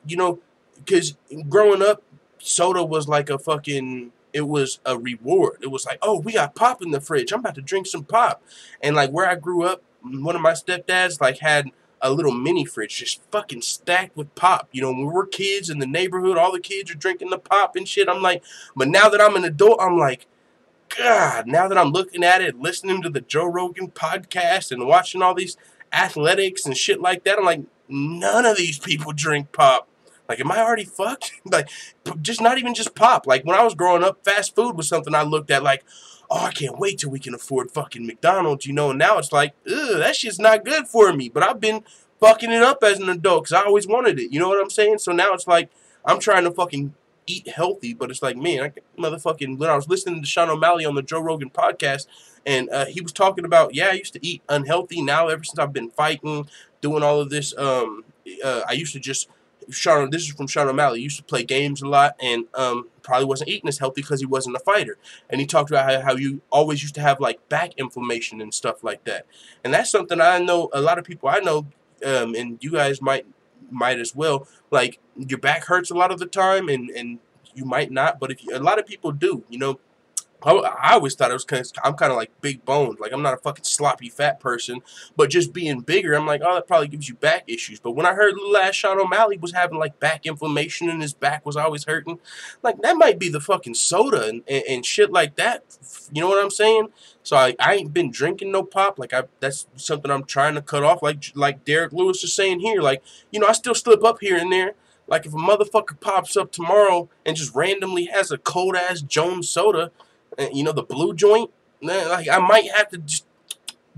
Speaker 1: you know, because growing up, soda was like a fucking... It was a reward. It was like, oh, we got pop in the fridge. I'm about to drink some pop. And like where I grew up, one of my stepdads like had a little mini fridge just fucking stacked with pop. You know, when we were kids in the neighborhood, all the kids are drinking the pop and shit. I'm like, but now that I'm an adult, I'm like, God, now that I'm looking at it, listening to the Joe Rogan podcast and watching all these athletics and shit like that, I'm like, none of these people drink pop. Like, am I already fucked? Like, just not even just pop. Like, when I was growing up, fast food was something I looked at like, oh, I can't wait till we can afford fucking McDonald's, you know? And now it's like, ugh, that shit's not good for me. But I've been fucking it up as an adult because I always wanted it. You know what I'm saying? So now it's like, I'm trying to fucking eat healthy. But it's like, man, when I was listening to Sean O'Malley on the Joe Rogan podcast, and he was talking about, yeah, I used to eat unhealthy. Now, ever since I've been fighting, doing all of this, I used to just... this is from Sean O'Malley. He used to play games a lot and probably wasn't eating as healthy because he wasn't a fighter. And he talked about how you always used to have like back inflammation and stuff like that. And that's something I know a lot of people I know, and you guys might as well. Like your back hurts a lot of the time, and you might not, but a lot of people do. You know, I always thought it was I'm kind of like big boned. Like, I'm not a fucking sloppy fat person. But just being bigger, I'm like, oh, that probably gives you back issues. But when I heard little ass Sean O'Malley was having, like, back inflammation and his back was always hurting, like, that might be the fucking soda and shit like that. You know what I'm saying? So I ain't been drinking no pop. Like, that's something I'm trying to cut off. Like Derrick Lewis is saying here. Like, you know, I still slip up here and there. Like, if a motherfucker pops up tomorrow and just randomly has a cold-ass Jones soda... you know, the blue joint, like, I might have to just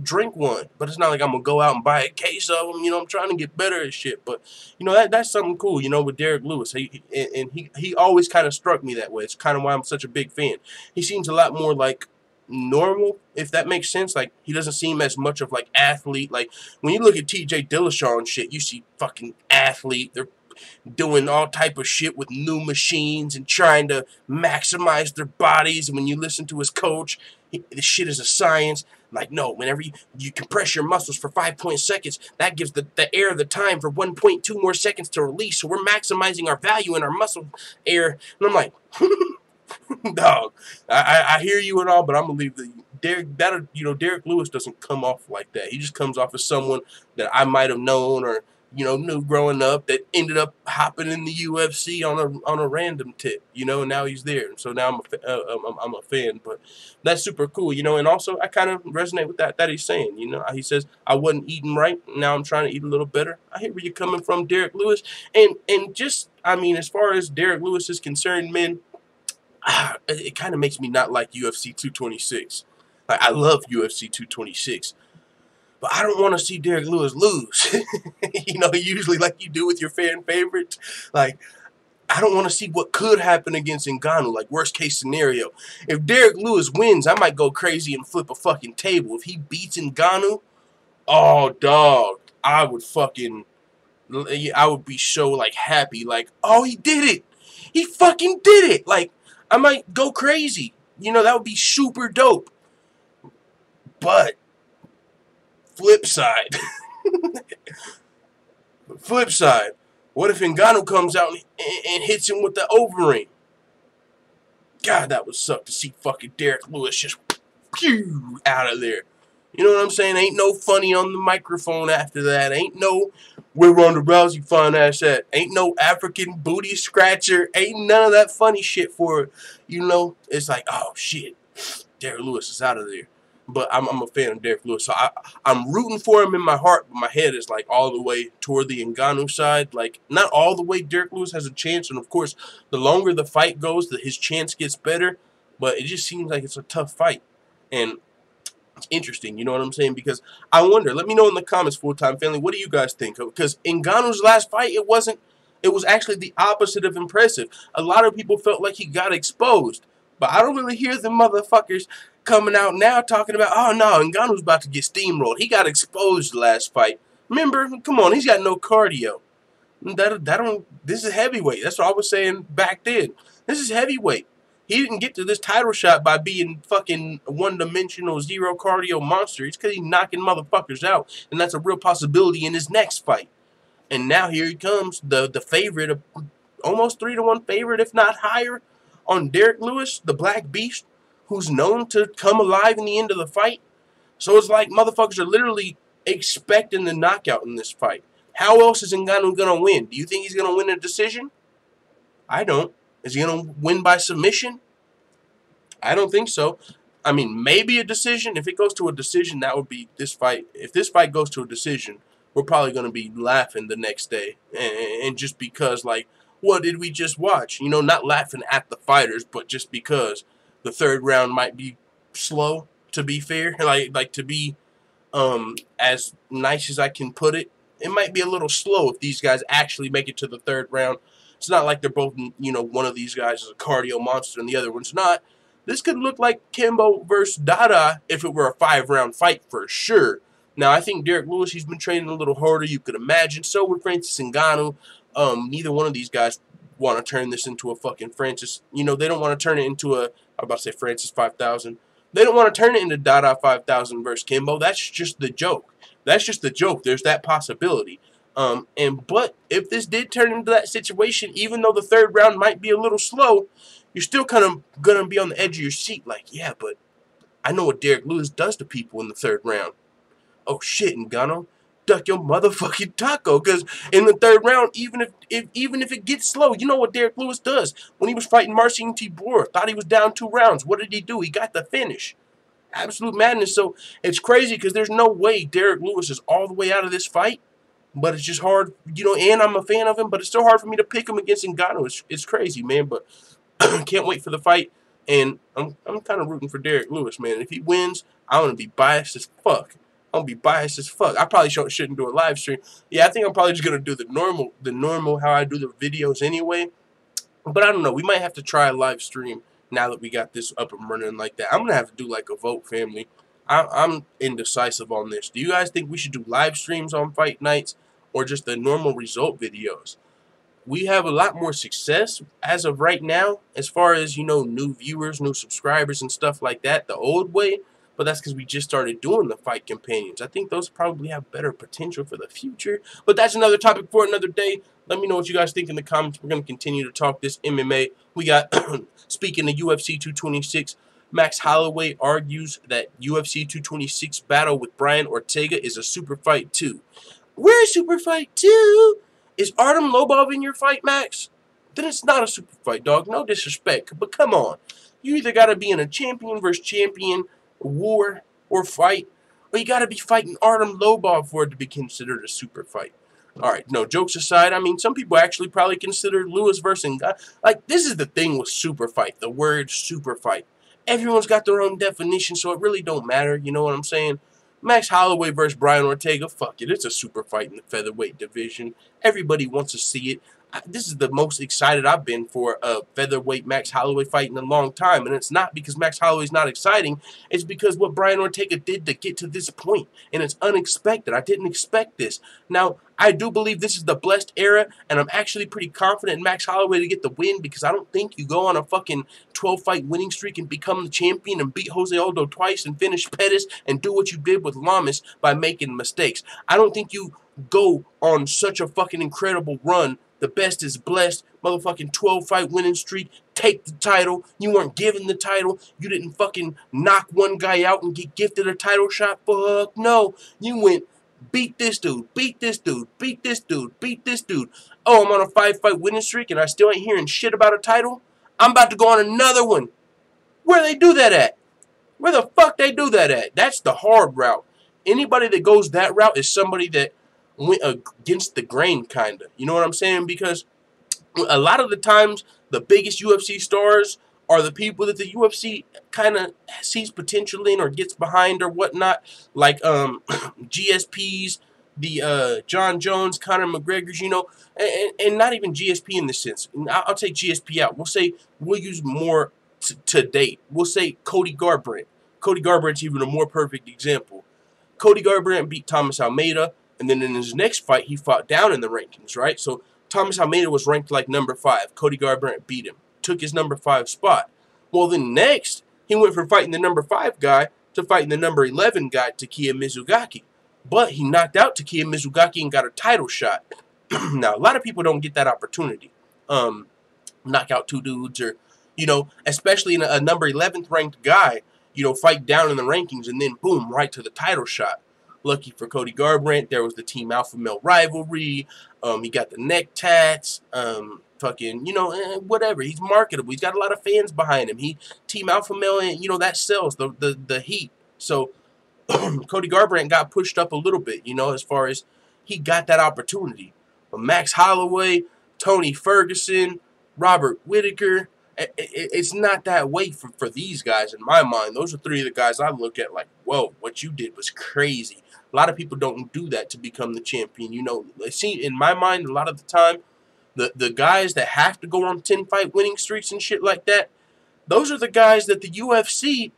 Speaker 1: drink one, but it's not like I'm gonna go out and buy a case of them. You know, I'm trying to get better at shit. But you know, that's something cool. You know, with Derrick Lewis, he always kind of struck me that way. It's kind of why I'm such a big fan. He seems a lot more like normal, if that makes sense. Like, he doesn't seem as much of like athlete. Like, when you look at TJ Dillashaw and shit, you see fucking athlete. They're doing all type of shit with new machines and trying to maximize their bodies. And when you listen to his coach, this shit is a science. Like, no, whenever you compress your muscles for 5 seconds, that gives the air the time for 1.2 more seconds to release. So we're maximizing our value in our muscle air. And I'm like, dog, I hear you and all, but I'm gonna leave Derrick Lewis doesn't come off like that. He just comes off as someone that I might have known or knew growing up, that ended up hopping in the UFC on a random tip, and now he's there. So now I'm a fan, but that's super cool, and also I kind of resonate with that he's saying, he says I wasn't eating right, now I'm trying to eat a little better. I hear where you're coming from, Derrick Lewis, and just, I mean, as far as Derrick Lewis is concerned, man, it kind of makes me not like UFC 226. Like, I love UFC 226. But I don't want to see Derrick Lewis lose. Usually like you do with your fan favorites. Like, I don't want to see what could happen against Ngannou, like worst case scenario. If Derrick Lewis wins, I might go crazy and flip a fucking table. If he beats Ngannou, oh, dog, I would be so, like, happy. Like, oh, he did it. He fucking did it. Like, I might go crazy. That would be super dope. But flip side, what if Ngannou comes out and hits him with the overeem? God, that would suck to see fucking Derrick Lewis just pew out of there. You know what I'm saying? Ain't no funny on the microphone after that. Ain't no where Ronda Rousey fine ass at. Ain't no African booty scratcher. Ain't none of that funny shit for it. It's like, oh shit, Derrick Lewis is out of there. But I'm a fan of Derrick Lewis, so I'm rooting for him in my heart, but my head is like all the way toward the Ngannou side. Like, not all the way Derrick Lewis has a chance, and of course, the longer the fight goes, his chance gets better, but it just seems like it's a tough fight. And it's interesting, you know what I'm saying? Because I wonder, let me know in the comments, full-time family, what do you guys think? Because Ngannou's last fight, it was actually the opposite of impressive. A lot of people felt like he got exposed, but I don't really hear the motherfuckers coming out now talking about, oh no, Ngannou's about to get steamrolled. He got exposed last fight. Remember, come on, he's got no cardio. This is heavyweight. That's what I was saying back then. This is heavyweight. He didn't get to this title shot by being fucking one-dimensional, zero cardio monster. It's because he's knocking motherfuckers out, and that's a real possibility in his next fight. And now here he comes, the favorite, almost 3-1 favorite, if not higher, on Derrick Lewis, the Black Beast, who's known to come alive in the end of the fight. So it's like motherfuckers are literally expecting the knockout in this fight. How else is Ngannou going to win? Do you think he's going to win a decision? I don't. Is he going to win by submission? I don't think so. I mean, maybe a decision. If it goes to a decision, that would be this fight. If this fight goes to a decision, we're probably going to be laughing the next day. And just because, like, what did we just watch? Not laughing at the fighters, but just because the third round might be slow, to be fair. Like to be as nice as I can put it, it might be a little slow if these guys actually make it to the third round. It's not like they're both, one of these guys is a cardio monster and the other one's not. This could look like Kimbo versus Dada if it were a 5-round fight for sure. Now, I think Derrick Lewis, he's been training a little harder, you could imagine. So would Francis Ngannou. Neither one of these guys want to turn this into a fucking Francis. They don't want to turn it into I'm about to say Francis 5000. They don't want to turn it into Dada 5000 versus Kimbo. That's just the joke. That's just the joke. There's that possibility. But if this did turn into that situation, even though the third round might be a little slow, you're still kind of going to be on the edge of your seat. Like, yeah, but I know what Derrick Lewis does to people in the third round. Oh shit, Ngannou, duck your motherfucking taco, because in the third round, even if it gets slow, you know what Derrick Lewis does? When he was fighting Marcin Tybura, thought he was down 2 rounds. What did he do? He got the finish. Absolute madness. So it's crazy because there's no way Derrick Lewis is all the way out of this fight. But it's just hard, and I'm a fan of him, but it's still hard for me to pick him against Ngannou. It's crazy, man, but can't wait for the fight. And I'm kind of rooting for Derrick Lewis, man. If he wins, I'm going to be biased as fuck. I'm gonna be biased as fuck. I probably shouldn't do a live stream. Yeah, I think I'm probably just gonna do the normal how I do the videos anyway. But I don't know. We might have to try a live stream now that we got this up and running like that. I'm gonna have to do like a vote, family. I'm indecisive on this. Do you guys think we should do live streams on fight nights or just the normal result videos? We have a lot more success as of right now as far as, new viewers, new subscribers and stuff like that the old way, but that's because we just started doing the fight companions. I think those probably have better potential for the future, but that's another topic for another day. Let me know what you guys think in the comments. We're going to continue to talk this MMA. We got, speaking of UFC 226, Max Holloway argues that UFC 226 battle with Brian Ortega is a super fight too. We're a super fight too. Is Artem Lobov in your fight, Max? Then it's not a super fight, dog. No disrespect, but come on. You either got to be in a champion versus champion war or fight, or you got to be fighting Artem Lobov for it to be considered a super fight. All right, no, jokes aside, I mean, some people actually probably consider Lewis versus Guy. Like, this is the thing with super fight, the word super fight. Everyone's got their own definition, so it really don't matter, you know what I'm saying? Max Holloway versus Brian Ortega, fuck it. It's a super fight in the featherweight division. Everybody wants to see it. This is the most excited I've been for a featherweight Max Holloway fight in a long time. And it's not because Max Holloway's not exciting. It's because what Brian Ortega did to get to this point. And it's unexpected. I didn't expect this. Now, I do believe this is the blessed era. And I'm actually pretty confident in Max Holloway to get the win. Because I don't think you go on a fucking 12-fight winning streak and become the champion and beat Jose Aldo twice and finish Pettis and do what you did with Lamas by making mistakes. I don't think you go on such a fucking incredible run. The best is blessed, motherfucking 12-fight winning streak, take the title. You weren't given the title. You didn't fucking knock one guy out and get gifted a title shot. Fuck no. You went, beat this dude, beat this dude, beat this dude, beat this dude. Oh, I'm on a 5-fight winning streak and I still ain't hearing shit about a title? I'm about to go on another one. Where they do that at? Where the fuck they do that at? That's the hard route. Anybody that goes that route is somebody that went against the grain, kind of. You know what I'm saying? Because a lot of the times, the biggest UFC stars are the people that the UFC kind of sees potential in or gets behind or whatnot. Like GSPs, the John Jones, Conor McGregor's, and not even GSP in this sense. I'll take GSP out. We'll use more to date. We'll say Cody Garbrandt. Cody Garbrandt's even a more perfect example. Cody Garbrandt beat Thomas Almeida. And then in his next fight, he fought down in the rankings, right? So Thomas Almeida was ranked like number 5. Cody Garbrandt beat him. Took his number 5 spot. Well, then next, he went from fighting the number 5 guy to fighting the number 11 guy, Takeya Mizugaki. But he knocked out Takeya Mizugaki and got a title shot. Now, a lot of people don't get that opportunity. Knock out 2 dudes or, especially in a number 11th ranked guy, fight down in the rankings and then boom, right to the title shot. Lucky for Cody Garbrandt, there was the Team Alpha Male rivalry. He got the neck tats. Whatever. He's marketable. He's got a lot of fans behind him. Team Alpha Male, and that sells the heat. So Cody Garbrandt got pushed up a little bit, as far as he got that opportunity. But Max Holloway, Tony Ferguson, Robert Whittaker, it's not that way for these guys in my mind. Those are 3 of the guys I look at like, whoa, what you did was crazy. A lot of people don't do that to become the champion. See, in my mind, a lot of the time, the guys that have to go on 10-fight winning streaks and shit like that, those are the guys that the UFC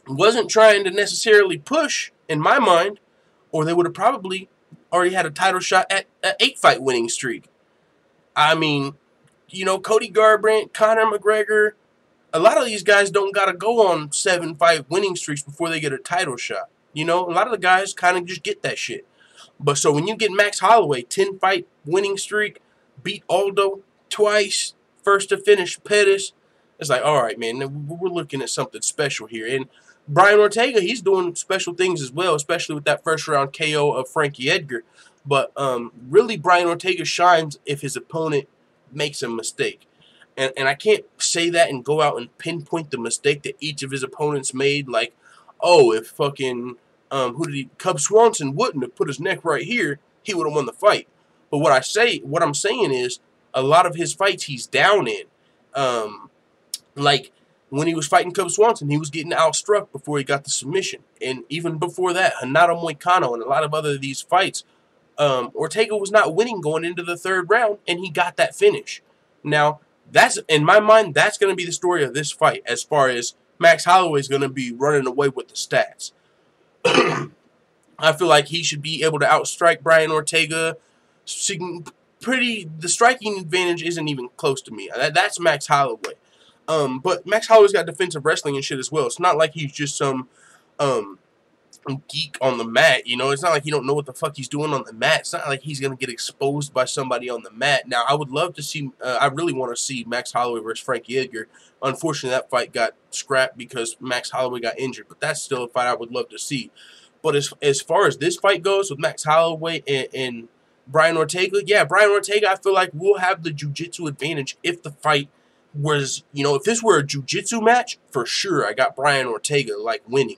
Speaker 1: wasn't trying to necessarily push, in my mind, or they would have probably already had a title shot at an 8-fight winning streak. I mean, Cody Garbrandt, Conor McGregor, a lot of these guys don't got to go on 7-fight winning streaks before they get a title shot. A lot of the guys kind of just get that shit. But so when you get Max Holloway, 10-fight winning streak, beat Aldo twice, first to finish Pettis, it's like, all right, man, we're looking at something special here. And Brian Ortega, he's doing special things as well, especially with that first-round KO of Frankie Edgar. But really, Brian Ortega shines if his opponent makes a mistake. And I can't say that and go out and pinpoint the mistake that each of his opponents made. Like, oh, if fucking Cub Swanson wouldn't have put his neck right here, he would have won the fight. But what I'm saying is, a lot of his fights he's down in. Like When he was fighting Cub Swanson, he was getting outstruck before he got the submission. And even before that, Renato Moicano and a lot of other of these fights, Ortega was not winning going into the third round, and he got that finish. Now, that's, in my mind, that's going to be the story of this fight, as far as Max Holloway is going to be running away with the stats. I feel like he should be able to outstrike Brian Ortega. The striking advantage isn't even close to me. That's Max Holloway. But Max Holloway's got defensive wrestling and shit as well. It's not like he's just some geek on the mat. You know, it's not like he don't know what the fuck he's doing on the mat. It's not like he's gonna get exposed by somebody on the mat. Now, I would love to see. I really want to see Max Holloway versus Frankie Edgar. Unfortunately, that fight got scrapped because Max Holloway got injured. But that's still a fight I would love to see. But as far as this fight goes with Max Holloway and Brian Ortega, yeah, Brian Ortega, I feel like will have the jiu-jitsu advantage if the fight was, you know, if this were a jiu-jitsu match, for sure, I got Brian Ortega, like, winning.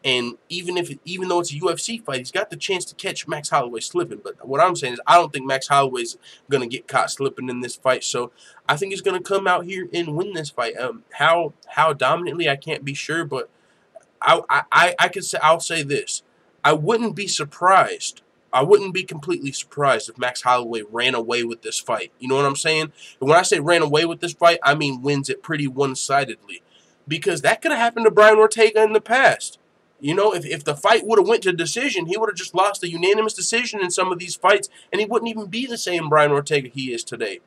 Speaker 1: And even though it's a UFC fight, he's got the chance to catch Max Holloway slipping. But what I'm saying is I don't think Max Holloway's going to get caught slipping in this fight. So I think he's going to come out here and win this fight. How dominantly, I can't be sure, but I could say, I'll say this. I wouldn't be surprised. I wouldn't be completely surprised if Max Holloway ran away with this fight. You know what I'm saying? And when I say ran away with this fight, I mean wins it pretty one-sidedly. Because that could have happened to Brian Ortega in the past. You know, if the fight would have went to decision, he would have just lost a unanimous decision in some of these fights, and he wouldn't even be the same Brian Ortega he is today.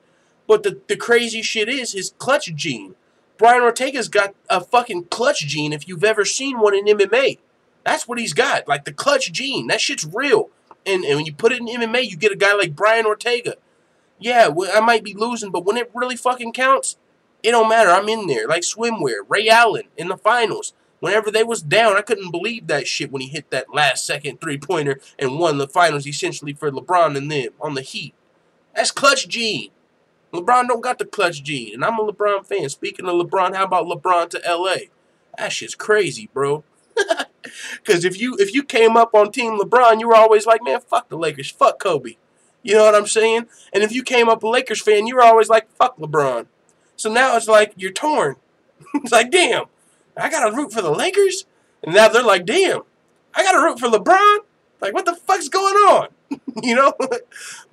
Speaker 1: But the crazy shit is his clutch gene. Brian Ortega's got a fucking clutch gene if you've ever seen one in MMA. That's what he's got, like the clutch gene. That shit's real. And when you put it in MMA, you get a guy like Brian Ortega. Yeah, well, I might be losing, but when it really fucking counts, it don't matter. I'm in there. Like swimwear. Ray Allen in the finals. Whenever they was down, I couldn't believe that shit when he hit that last-second three-pointer and won the finals essentially for LeBron and them on the Heat. That's clutch gene. LeBron don't got the clutch gene, and I'm a LeBron fan. Speaking of LeBron, how about LeBron to L.A.? That shit's crazy, bro. Because if you came up on Team LeBron, you were always like, man, fuck the Lakers, fuck Kobe. You know what I'm saying? And if you came up a Lakers fan, you were always like, fuck LeBron. So now it's like you're torn. It's like, damn, I got to root for the Lakers? And now they're like, damn, I got to root for LeBron? Like, what the fuck's going on? You know?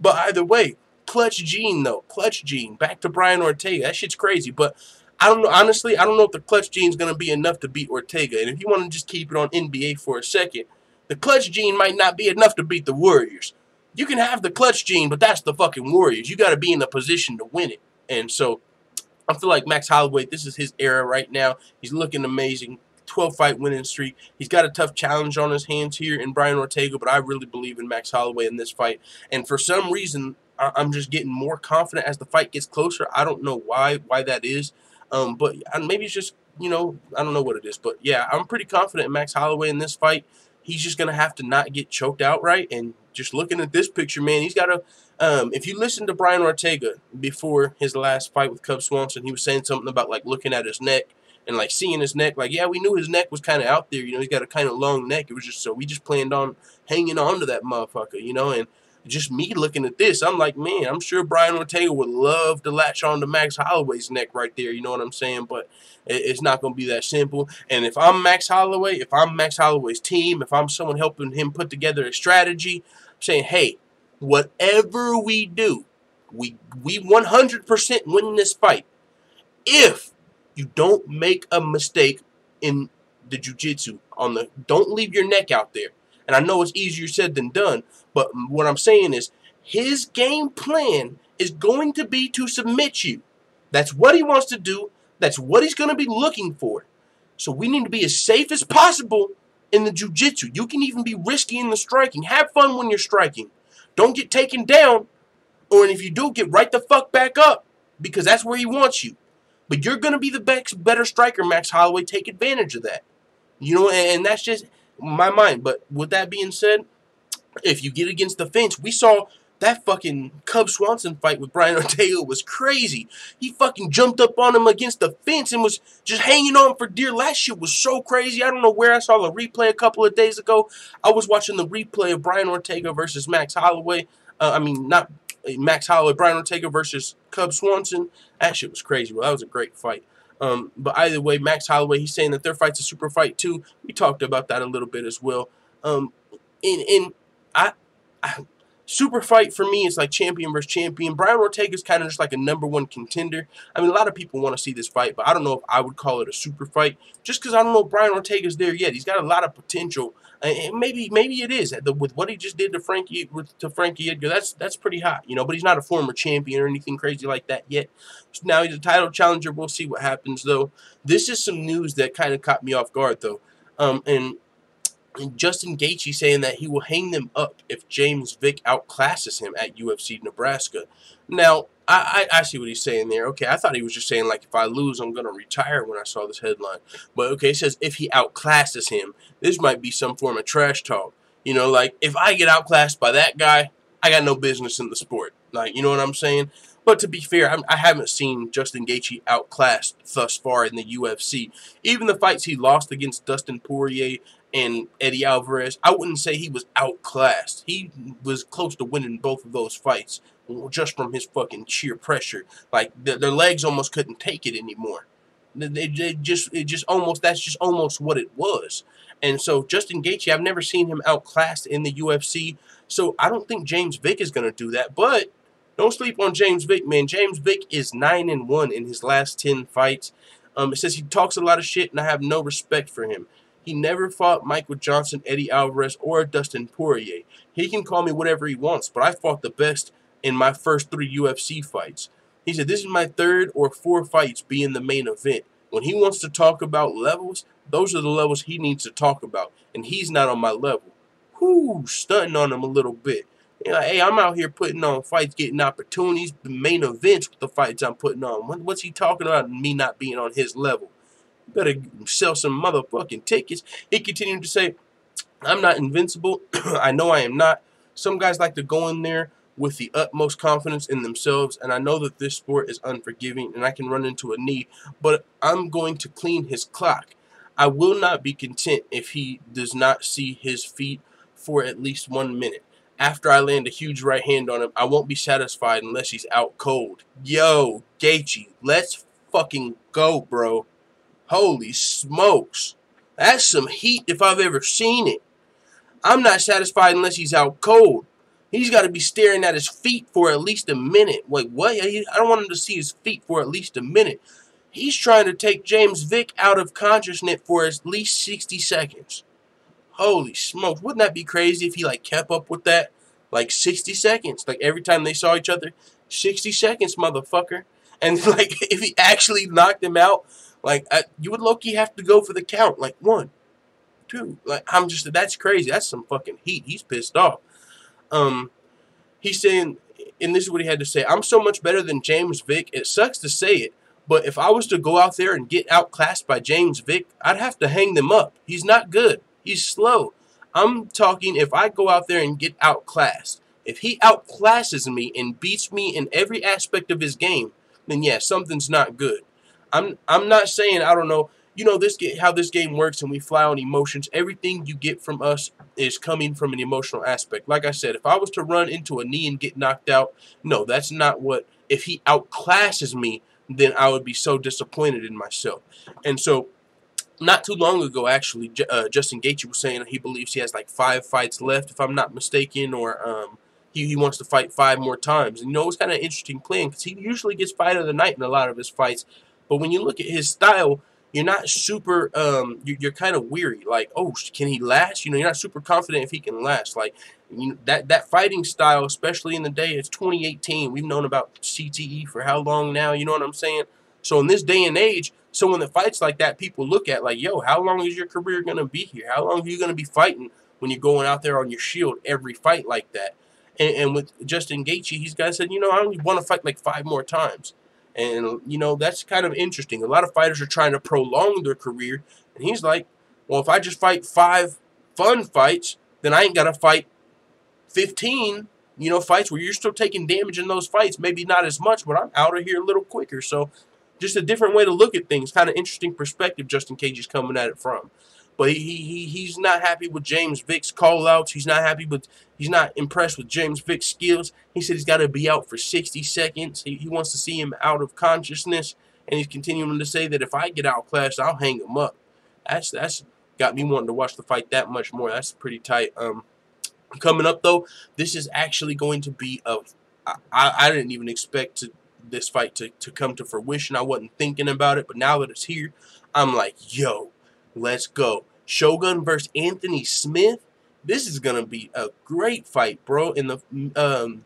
Speaker 1: But either way, clutch gene, though. Clutch gene. Back to Brian Ortega. That shit's crazy. But I don't know. Honestly, I don't know if the clutch gene is going to be enough to beat Ortega. And if you want to just keep it on NBA for a second, the clutch gene might not be enough to beat the Warriors. You can have the clutch gene, but that's the fucking Warriors. You got to be in a position to win it. And so I feel like Max Holloway, this is his era right now. He's looking amazing. 12-fight winning streak. He's got a tough challenge on his hands here in Brian Ortega, but I really believe in Max Holloway in this fight. And for some reason, I'm just getting more confident as the fight gets closer. I don't know why that is. But maybe it's just, you know, I don't know what it is. But, yeah, I'm pretty confident in Max Holloway in this fight. He's just going to have to not get choked outright. And just looking at this picture, man, he's got to if you listen to Brian Ortega before his last fight with Cub Swanson, he was saying something about, like, looking at his neck and, like, seeing his neck. Like, yeah, we knew his neck was kind of out there. You know, he's got a kind of long neck. It was just so we just planned on hanging on to that motherfucker, you know. And just me looking at this, I'm like, man, I'm sure Brian Ortega would love to latch on to Max Holloway's neck right there. You know what I'm saying? But it's not going to be that simple. And if I'm Max Holloway, if I'm Max Holloway's team, if I'm someone helping him put together a strategy, I'm saying, hey, whatever we do, we 100% win this fight. If you don't make a mistake in the jiu-jitsu, don't leave your neck out there. And I know it's easier said than done, but what I'm saying is his game plan is going to be to submit you. That's what he wants to do. That's what he's going to be looking for. So we need to be as safe as possible in the jiu-jitsu. You can even be risky in the striking. Have fun when you're striking. Don't get taken down, or if you do, get right the fuck back up, because that's where he wants you. But you're going to be the better striker, Max Holloway. Take advantage of that. You know, and that's just my mind. But with that being said, if you get against the fence, we saw that fucking Cub Swanson fight with Brian Ortega was crazy. He fucking jumped up on him against the fence and was just hanging on for dear life. That shit was so crazy. I don't know where I saw the replay a couple of days ago. I was watching the replay of Brian Ortega versus Max Holloway. Not Max Holloway, Brian Ortega versus Cub Swanson. That shit was crazy. Well, that was a great fight. But either way, Max Holloway, he's saying that their fight's a super fight too. We talked about that a little bit as well. In I super fight for me is like champion versus champion. Brian Ortega is kind of just like a #1 contender. I mean, a lot of people want to see this fight, but I don't know if I would call it a super fight just because I don't know if Brian Ortega's there yet. He's got a lot of potential, and maybe it is with what he just did to Frankie Edgar. That's pretty hot, you know. But he's not a former champion or anything crazy like that yet. So now he's a title challenger. We'll see what happens though. This is some news that kind of caught me off guard though, and Justin Gaethje saying that he will hang them up if James Vick outclasses him at UFC Nebraska. Now, I see what he's saying there. Okay, I thought he was just saying, like, if I lose, I'm going to retire when I saw this headline. But, okay, it says if he outclasses him. This might be some form of trash talk. You know, like, if I get outclassed by that guy, I got no business in the sport. Like, you know what I'm saying? But to be fair, I haven't seen Justin Gaethje outclassed thus far in the UFC. Even the fights he lost against Dustin Poirier and Eddie Alvarez, I wouldn't say he was outclassed. He was close to winning both of those fights just from his fucking sheer pressure. Like, their legs almost couldn't take it anymore. That's just almost what it was. And so Justin Gaethje, I've never seen him outclassed in the UFC. So I don't think James Vick is going to do that. But don't sleep on James Vick, man. James Vick is 9-1 in his last 10 fights. It says he talks a lot of shit, and I have no respect for him. He never fought Michael Johnson, Eddie Alvarez, or Dustin Poirier. He can call me whatever he wants, but I fought the best in my first 3 UFC fights. He said, this is my 3rd or 4th fights being the main event. When he wants to talk about levels, those are the levels he needs to talk about, and he's not on my level. Whoo, stunting on him a little bit. You know, hey, I'm out here putting on fights, getting opportunities, the main events with the fights I'm putting on. What's he talking about, me not being on his level? Better sell some motherfucking tickets. He continued to say, I'm not invincible. I know I am not. Some guys like to go in there with the utmost confidence in themselves, and I know that this sport is unforgiving, and I can run into a knee, but I'm going to clean his clock. I will not be content if he does not see his feet for at least 1 minute. After I land a huge right hand on him, I won't be satisfied unless he's out cold. Yo, Gaethje, let's fucking go, bro. Holy smokes. That's some heat if I've ever seen it. I'm not satisfied unless he's out cold. He's got to be staring at his feet for at least a minute. Wait, what? I don't want him to see his feet for at least a minute. He's trying to take James Vick out of consciousness for at least 60 seconds. Holy smokes. Wouldn't that be crazy if he, like, kept up with that? Like, 60 seconds. Like, every time they saw each other, 60 seconds, motherfucker. And, like, if he actually knocked him out, like, you would low-key have to go for the count. Like, 1, 2. Like, that's crazy. That's some fucking heat. He's pissed off. He's saying, and this is what he had to say, I'm so much better than James Vick. It sucks to say it, but if I was to go out there and get outclassed by James Vick, I'd have to hang them up. He's not good. He's slow. I'm talking if I go out there and get outclassed. If he outclasses me and beats me in every aspect of his game, then yeah, something's not good. I'm not saying, I don't know, you know how this game works and we fly on emotions. Everything you get from us is coming from an emotional aspect. Like I said, if I was to run into a knee and get knocked out, no, that's not what, if he outclasses me, then I would be so disappointed in myself. And so, not too long ago, actually, Justin Gaethje was saying he believes he has like 5 fights left, if I'm not mistaken, or he wants to fight 5 more times. And you know, it's kind of an interesting plan because he usually gets fight of the night in a lot of his fights. But when you look at his style, you're not super, you're kind of weary. Like, oh, can he last? You know, you're not super confident if he can last. Like, you know, that fighting style, especially in the day, it's 2018. We've known about CTE for how long now? You know what I'm saying? So in this day and age, someone that fights like that, people look at like, yo, how long is your career going to be here? How long are you going to be fighting when you're going out there on your shield every fight like that? And with Justin Gaethje, he's guy said, you know, I only want to fight like 5 more times. And, you know, that's kind of interesting. A lot of fighters are trying to prolong their career. And he's like, well, if I just fight 5 fun fights, then I ain't got to fight 15, you know, fights where you're still taking damage in those fights. Maybe not as much, but I'm out of here a little quicker. So just a different way to look at things. Kind of interesting perspective Justin Gaethje's coming at it from. But he's not happy with James Vick's call-outs. He's not impressed with James Vick's skills. He said he's got to be out for 60 seconds. He wants to see him out of consciousness. and he's continuing to say that if I get outclassed, I'll hang him up. That's got me wanting to watch the fight that much more. That's pretty tight. Coming up though, this is actually going to be a. I didn't even expect this fight to come to fruition. I wasn't thinking about it, but now that it's here, I'm like, yo, let's go. Shogun versus Anthony Smith. This is gonna be a great fight, bro. In the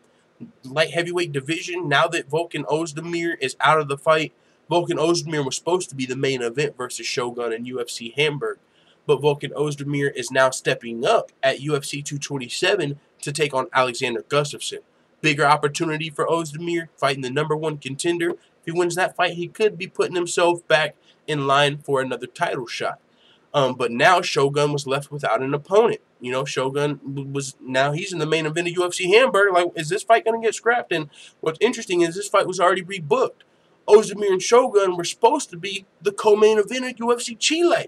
Speaker 1: light heavyweight division, now that Volkan Ozdemir is out of the fight, Volkan Ozdemir was supposed to be the main event versus Shogun in UFC Hamburg. But Volkan Ozdemir is now stepping up at UFC 227 to take on Alexander Gustafsson. Bigger opportunity for Ozdemir, fighting the #1 contender. If he wins that fight, he could be putting himself back in line for another title shot. But now Shogun was left without an opponent. You know, Shogun now he's in the main event of UFC Hamburg. Like, is this fight going to get scrapped? And what's interesting is this fight was already rebooked. Ozdemir and Shogun were supposed to be the co-main event of UFC Chile.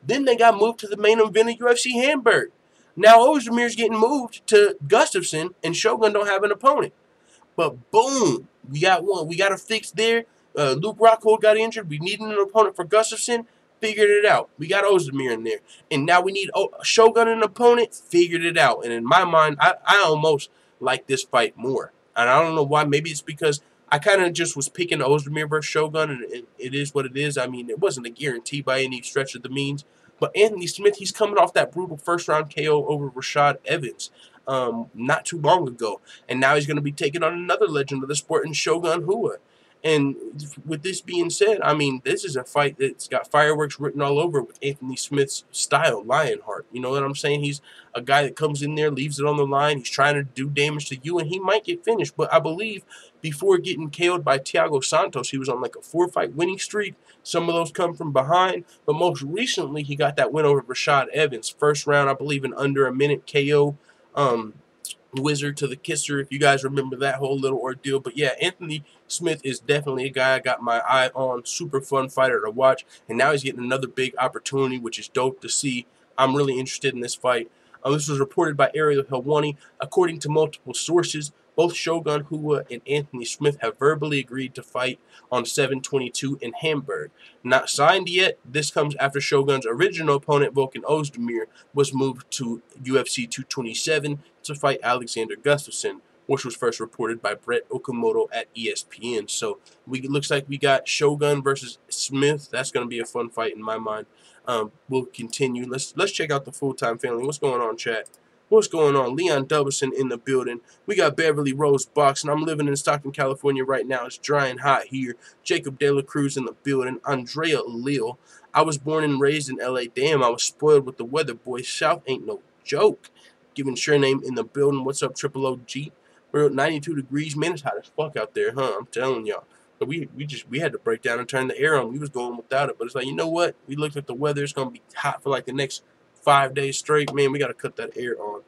Speaker 1: Then they got moved to the main event of UFC Hamburg. Now Ozdemir's getting moved to Gustafsson, and Shogun don't have an opponent. But boom, we got one. We got a fix there. Luke Rockhold got injured. We needed an opponent for Gustafsson. Figured it out. We got Ozdemir in there. And now we need Shogun an opponent. Figured it out. And in my mind, I almost like this fight more. And I don't know why. Maybe it's because I kind of just was picking Ozdemir versus Shogun, and it is what it is. I mean, it wasn't a guarantee by any stretch of the means. But Anthony Smith, he's coming off that brutal first-round KO over Rashad Evans not too long ago. And now he's going to be taking on another legend of the sport in Shogun Rua. And with this being said, I mean, this is a fight that's got fireworks written all over with Anthony Smith's style, Lionheart. You know what I'm saying? He's a guy that comes in there, leaves it on the line. He's trying to do damage to you, and he might get finished. But I believe before getting KO'd by Thiago Santos, he was on like a 4-fight winning streak. Some of those come from behind. But most recently, he got that win over Rashad Evans. First round, I believe, in under a minute KO. Wizard to the kisser, if you guys remember that whole little ordeal. But yeah, Anthony Smith is definitely a guy I got my eye on. Super fun fighter to watch. And now he's getting another big opportunity, which is dope to see. I'm really interested in this fight. This was reported by Ariel Helwani. According to multiple sources, both Shogun Rua and Anthony Smith have verbally agreed to fight on 7/22 in Hamburg. Not signed yet, this comes after Shogun's original opponent, Volkan Ozdemir, was moved to UFC 227 to fight Alexander Gustafsson, which was first reported by Brett Okamoto at ESPN. So it looks like we got Shogun versus Smith. That's going to be a fun fight in my mind. We'll continue. Let's check out the full-time family. What's going on, chat? What's going on? Leon Dubison in the building. We got Beverly Rose boxing. I'm living in Stockton, California right now. It's dry and hot here. Jacob De La Cruz in the building. Andrea Lille. I was born and raised in LA. Damn, I was spoiled with the weather, boy. South ain't no joke. Giving sure name in the building. What's up, Triple OG? We're at 92 degrees. Man, it's hot as fuck out there, huh? I'm telling y'all. But we had to break down and turn the air on. We was going without it. But it's like, you know what? We looked at the weather. It's going to be hot for like the next 5 days straight. Man, we got to cut that air on.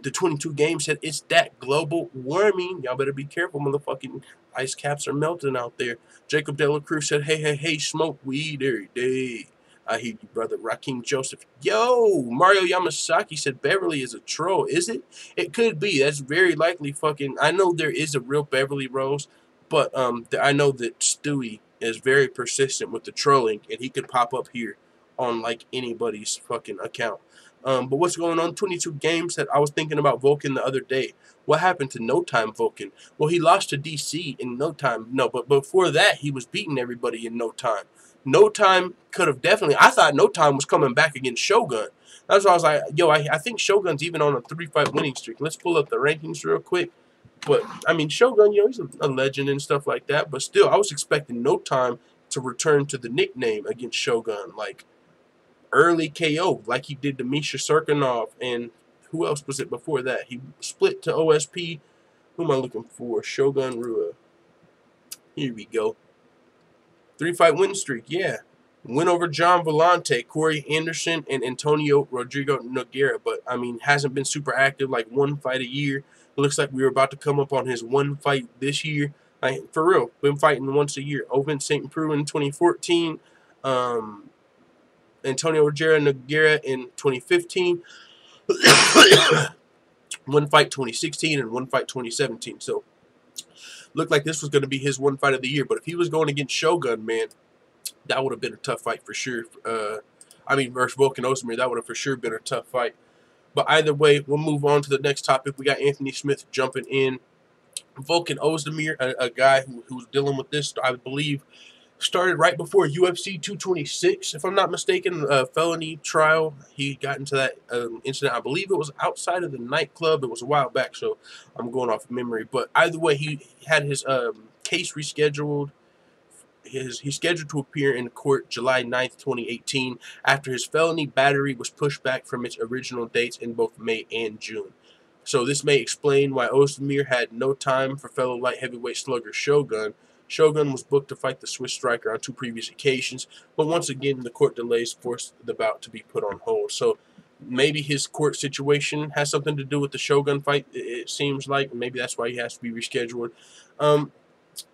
Speaker 1: The 22 game said it's that global warming. Y'all better be careful. Motherfucking ice caps are melting out there. Jacob De La Cruz said, hey, smoke weed every day. I hear you, brother. Raheem Joseph. Yo, Mario Yamasaki said Beverly is a troll. Is it? It could be. That's very likely fucking. I know there is a real Beverly Rose, but I know that Stewie is very persistent with the trolling, and he could pop up here on like anybody's fucking account. But what's going on? 22 games that I was thinking about Volkan the other day. What happened to No Time Volkan? Well, he lost to DC in No Time. No, but before that, he was beating everybody in No Time. No Time could have definitely. I thought No Time was coming back against Shogun. That's why I was like, yo, I think Shogun's even on a 3-fight winning streak. Let's pull up the rankings real quick. But, I mean, Shogun, you know, he's a legend and stuff like that. But still, I was expecting No Time to return to the nickname against Shogun. Like, early KO, like he did to Misha Serkinov. And who else was it before that? He split to OSP. Who am I looking for? Shogun Rua. Here we go. 3-fight win streak, yeah. Win over John Vellante, Corey Anderson, and Antonio Rodrigo Nogueira. But, I mean, hasn't been super active, like 1 fight a year. It looks like we were about to come up on his 1 fight this year. Like, for real, been fighting once a year. Open St. Preux in 2014. Antonio Rodrigo Nogueira in 2015. 1 fight 2016 and 1 fight 2017. So, Looked like this was going to be his one fight of the year. But if he was going against Shogun, man, that would have been a tough fight for sure. Versus Volkan Ozdemir, that would have for sure been a tough fight. But either way, we'll move on to the next topic. We got Anthony Smith jumping in. Volkan Ozdemir, a guy who's dealing with this, I believe, started right before UFC 226, if I'm not mistaken, a felony trial. He got into that incident. I believe it was outside of the nightclub. It was a while back, so I'm going off of memory. But either way, he had his case rescheduled. He's scheduled to appear in court July 9th, 2018, after his felony battery was pushed back from its original dates in both May and June. So this may explain why Ozdemir had no time for fellow light heavyweight slugger Shogun. Shogun was booked to fight the Swiss striker on 2 previous occasions, but once again the court delays forced the bout to be put on hold. So maybe his court situation has something to do with the Shogun fight, it seems like. Maybe that's why he has to be rescheduled.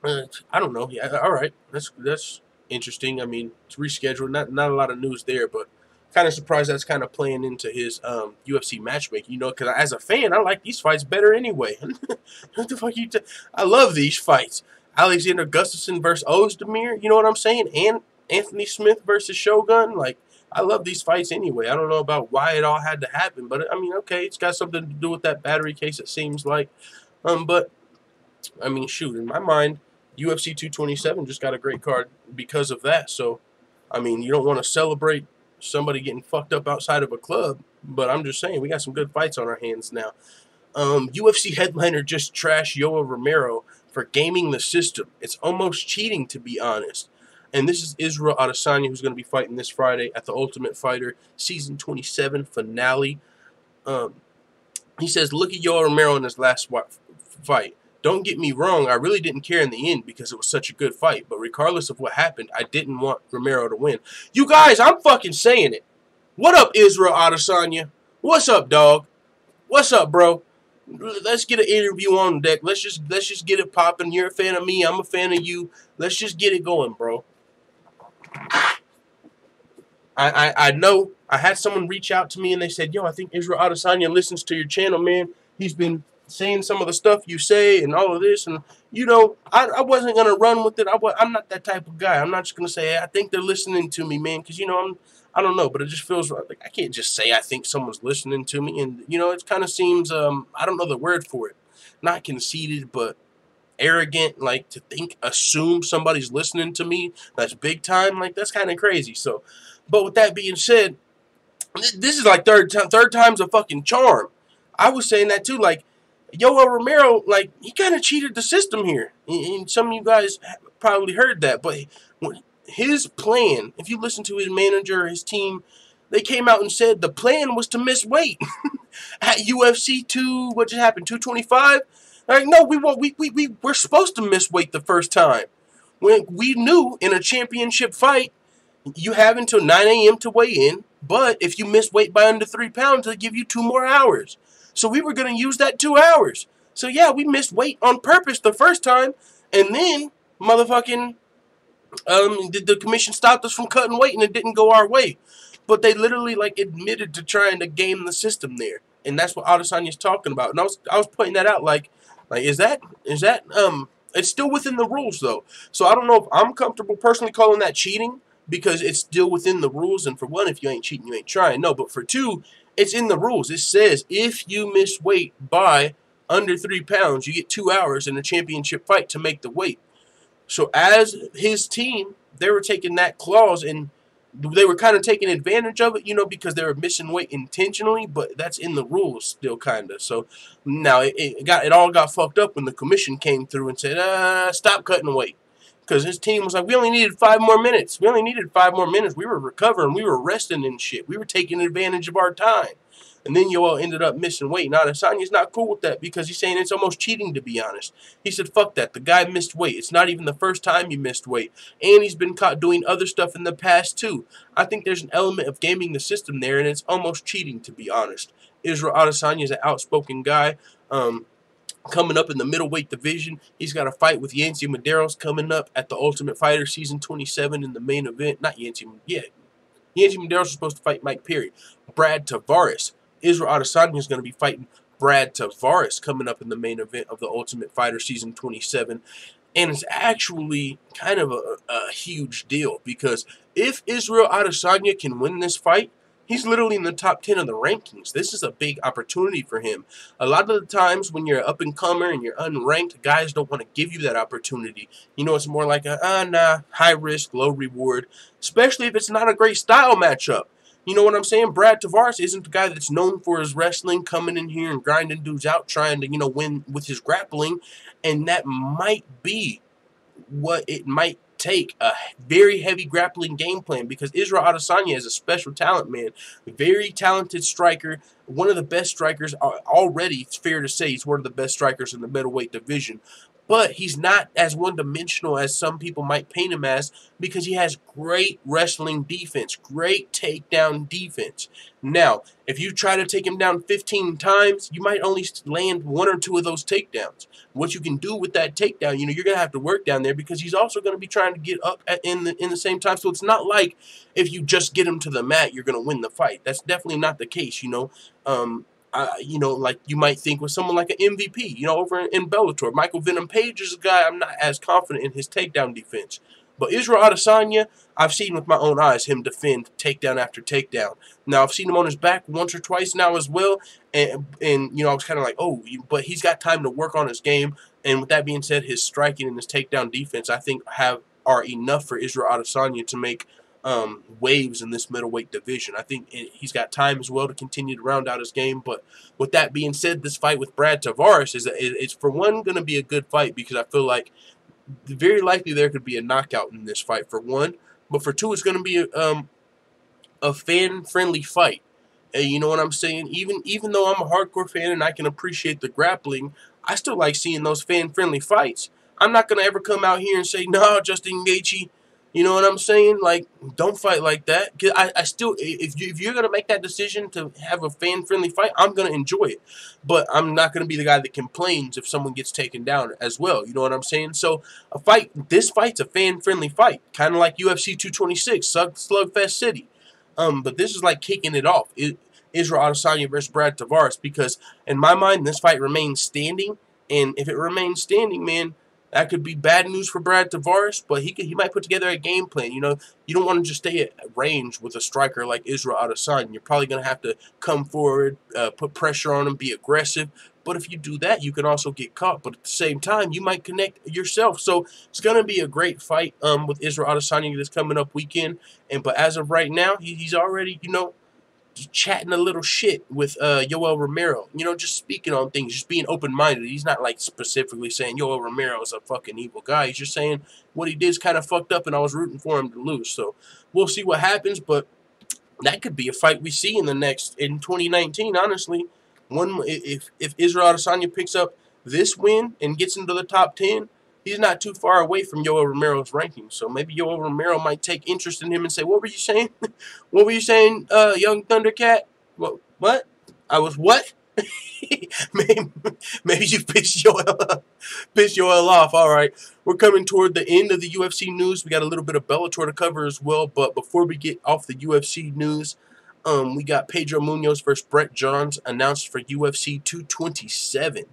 Speaker 1: I don't know. Yeah, all right. That's interesting. I mean, it's rescheduled. Not a lot of news there, but kind of surprised that's kind of playing into his UFC matchmaking. You know, because as a fan, I like these fights better anyway. What the fuck I love these fights. Alexander Gustafsson versus Ozdemir. You know what I'm saying? And Anthony Smith versus Shogun. Like, I love these fights anyway. I don't know about why it all had to happen, but I mean, okay, it's got something to do with that battery case. It seems like, but. I mean, shoot, in my mind, UFC 227 just got a great card because of that. So, I mean, you don't want to celebrate somebody getting fucked up outside of a club, but I'm just saying, we got some good fights on our hands now. UFC headliner just trashed Yoel Romero for gaming the system. It's almost cheating, to be honest. And this is Israel Adesanya, who's going to be fighting this Friday at the Ultimate Fighter Season 27 finale. He says, look at Yoel Romero in his last fight. Don't get me wrong, I really didn't care in the end because it was such a good fight. But regardless of what happened, I didn't want Romero to win. You guys, I'm fucking saying it. What up, Israel Adesanya? What's up, dog? What's up, bro? Let's get an interview on deck. Let's just get it popping. You're a fan of me. I'm a fan of you. Let's just get it going, bro. I know I had someone reach out to me and they said, yo, I think Israel Adesanya listens to your channel, man. He's been saying some of the stuff you say and all of this, and you know, I wasn't gonna run with it. I'm not that type of guy. I'm not just gonna say, hey, I think they're listening to me, man, because you know, I don't know, but it just feels like I can't just say I think someone's listening to me, and you know, it kind of seems I don't know the word for it, not conceited, but arrogant, like to assume somebody's listening to me. That's big time. Like that's kind of crazy. So, but with that being said, this is like third time's a fucking charm. I was saying that too, like. Yoel Romero, like, he kind of cheated the system here. And some of you guys probably heard that. But his plan, if you listen to his manager, his team, they came out and said the plan was to miss weight. At UFC 225? Like, no, we're supposed to miss weight the first time. When we knew in a championship fight, you have until 9 a.m. to weigh in. But if you miss weight by under 3 pounds, they'll give you 2 more hours. So we were going to use that 2 hours. So yeah, we missed weight on purpose the first time. And then, motherfucking, the commission stopped us from cutting weight and it didn't go our way. But they literally, like, admitted to trying to game the system there. And that's what Adesanya's talking about. And I was pointing that out, like is that, it's still within the rules, though. So I don't know if I'm comfortable personally calling that cheating because it's still within the rules. And for one, if you ain't cheating, you ain't trying. No, but for two, it's in the rules. It says if you miss weight by under 3 pounds, you get 2 hours in a championship fight to make the weight. So as his team, they were taking that clause and they were kind of taking advantage of it, you know, because they were missing weight intentionally, but that's in the rules still kind of. So now it all got fucked up when the commission came through and said, stop cutting weight. Because his team was like, we only needed 5 more minutes. We only needed 5 more minutes. We were recovering. We were resting and shit. We were taking advantage of our time. And then Yoel ended up missing weight. Now, Adesanya's not cool with that because he's saying it's almost cheating, to be honest. He said, fuck that. The guy missed weight. It's not even the first time he missed weight. And he's been caught doing other stuff in the past, too. I think there's an element of gaming the system there, and it's almost cheating, to be honest. Israel Adesanya is an outspoken guy. Coming up in the middleweight division, he's got a fight with Yancy Medeiros coming up at the Ultimate Fighter Season 27 in the main event. Not Yancy, yeah. Yancy Medeiros was supposed to fight Mike Perry. Brad Tavares. Israel Adesanya is going to be fighting Brad Tavares coming up in the main event of the Ultimate Fighter Season 27. And it's actually kind of a huge deal because if Israel Adesanya can win this fight, he's literally in the top 10 of the rankings. This is a big opportunity for him. A lot of the times when you're an up-and-comer and you're unranked, guys don't want to give you that opportunity. You know, it's more like a, high risk, low reward, especially if it's not a great style matchup. You know what I'm saying? Brad Tavares isn't the guy that's known for his wrestling, coming in here and grinding dudes out, trying to, win with his grappling. And that might be what it might take, a very heavy grappling game plan, because Israel Adesanya is a special talent, man. Very talented striker, one of the best strikers already. It's fair to say he's one of the best strikers in the middleweight division. But he's not as one-dimensional as some people might paint him as, because he has great wrestling defense, great takedown defense. Now, if you try to take him down 15 times, you might only land 1 or 2 of those takedowns. What you can do with that takedown, you're going to have to work down there, because he's also going to be trying to get up in the same time. So it's not like if you just get him to the mat, you're going to win the fight. That's definitely not the case, like you might think with someone like an MVP, over in Bellator. Michael Venom Page is a guy I'm not as confident in his takedown defense. But Israel Adesanya, I've seen with my own eyes him defend takedown after takedown. Now, I've seen him on his back once or twice now as well. And I was kind of like, but he's got time to work on his game. And with that being said, his striking and his takedown defense, I think, are enough for Israel Adesanya to make waves in this middleweight division. I think he's got time as well to continue to round out his game. But with that being said, this fight with Brad Tavares is for one going to be a good fight, because I feel like very likely there could be a knockout in this fight, for one. But for two, it's going to be a fan-friendly fight. And you know what I'm saying? Even though I'm a hardcore fan and I can appreciate the grappling, I still like seeing those fan-friendly fights. I'm not going to ever come out here and say, no, Justin Gaethje, you know what I'm saying? Like, don't fight like that. 'Cause I still, if you're going to make that decision to have a fan-friendly fight, I'm going to enjoy it. But I'm not going to be the guy that complains if someone gets taken down as well. You know what I'm saying? So, this fight's a fan-friendly fight. Kind of like UFC 226, Slugfest City. But this is like kicking it off. Israel Adesanya versus Brad Tavares, because in my mind, this fight remains standing. And if it remains standing, man, that could be bad news for Brad Tavares, but he might put together a game plan. You don't want to just stay at range with a striker like Israel Adesanya. You're probably going to have to come forward, put pressure on him, be aggressive. But if you do that, you can also get caught. But at the same time, you might connect yourself. So it's going to be a great fight with Israel Adesanya this coming up weekend. But as of right now, he's already, just chatting a little shit with Yoel Romero. Just speaking on things, just being open-minded. He's not like specifically saying Yoel Romero is a fucking evil guy. He's just saying what he did is kind of fucked up and I was rooting for him to lose. So we'll see what happens, but that could be a fight we see in 2019, honestly. If Israel Adesanya picks up this win and gets into the top 10, he's not too far away from Yoel Romero's rankings. So maybe Yoel Romero might take interest in him and say, what were you saying? What were you saying, young Thundercat? What? I was what? maybe you pissed Yoel off. All right. We're coming toward the end of the UFC news. We got a little bit of Bellator to cover as well. But before we get off the UFC news, we got Pedro Munoz versus Brett Johns announced for UFC 227.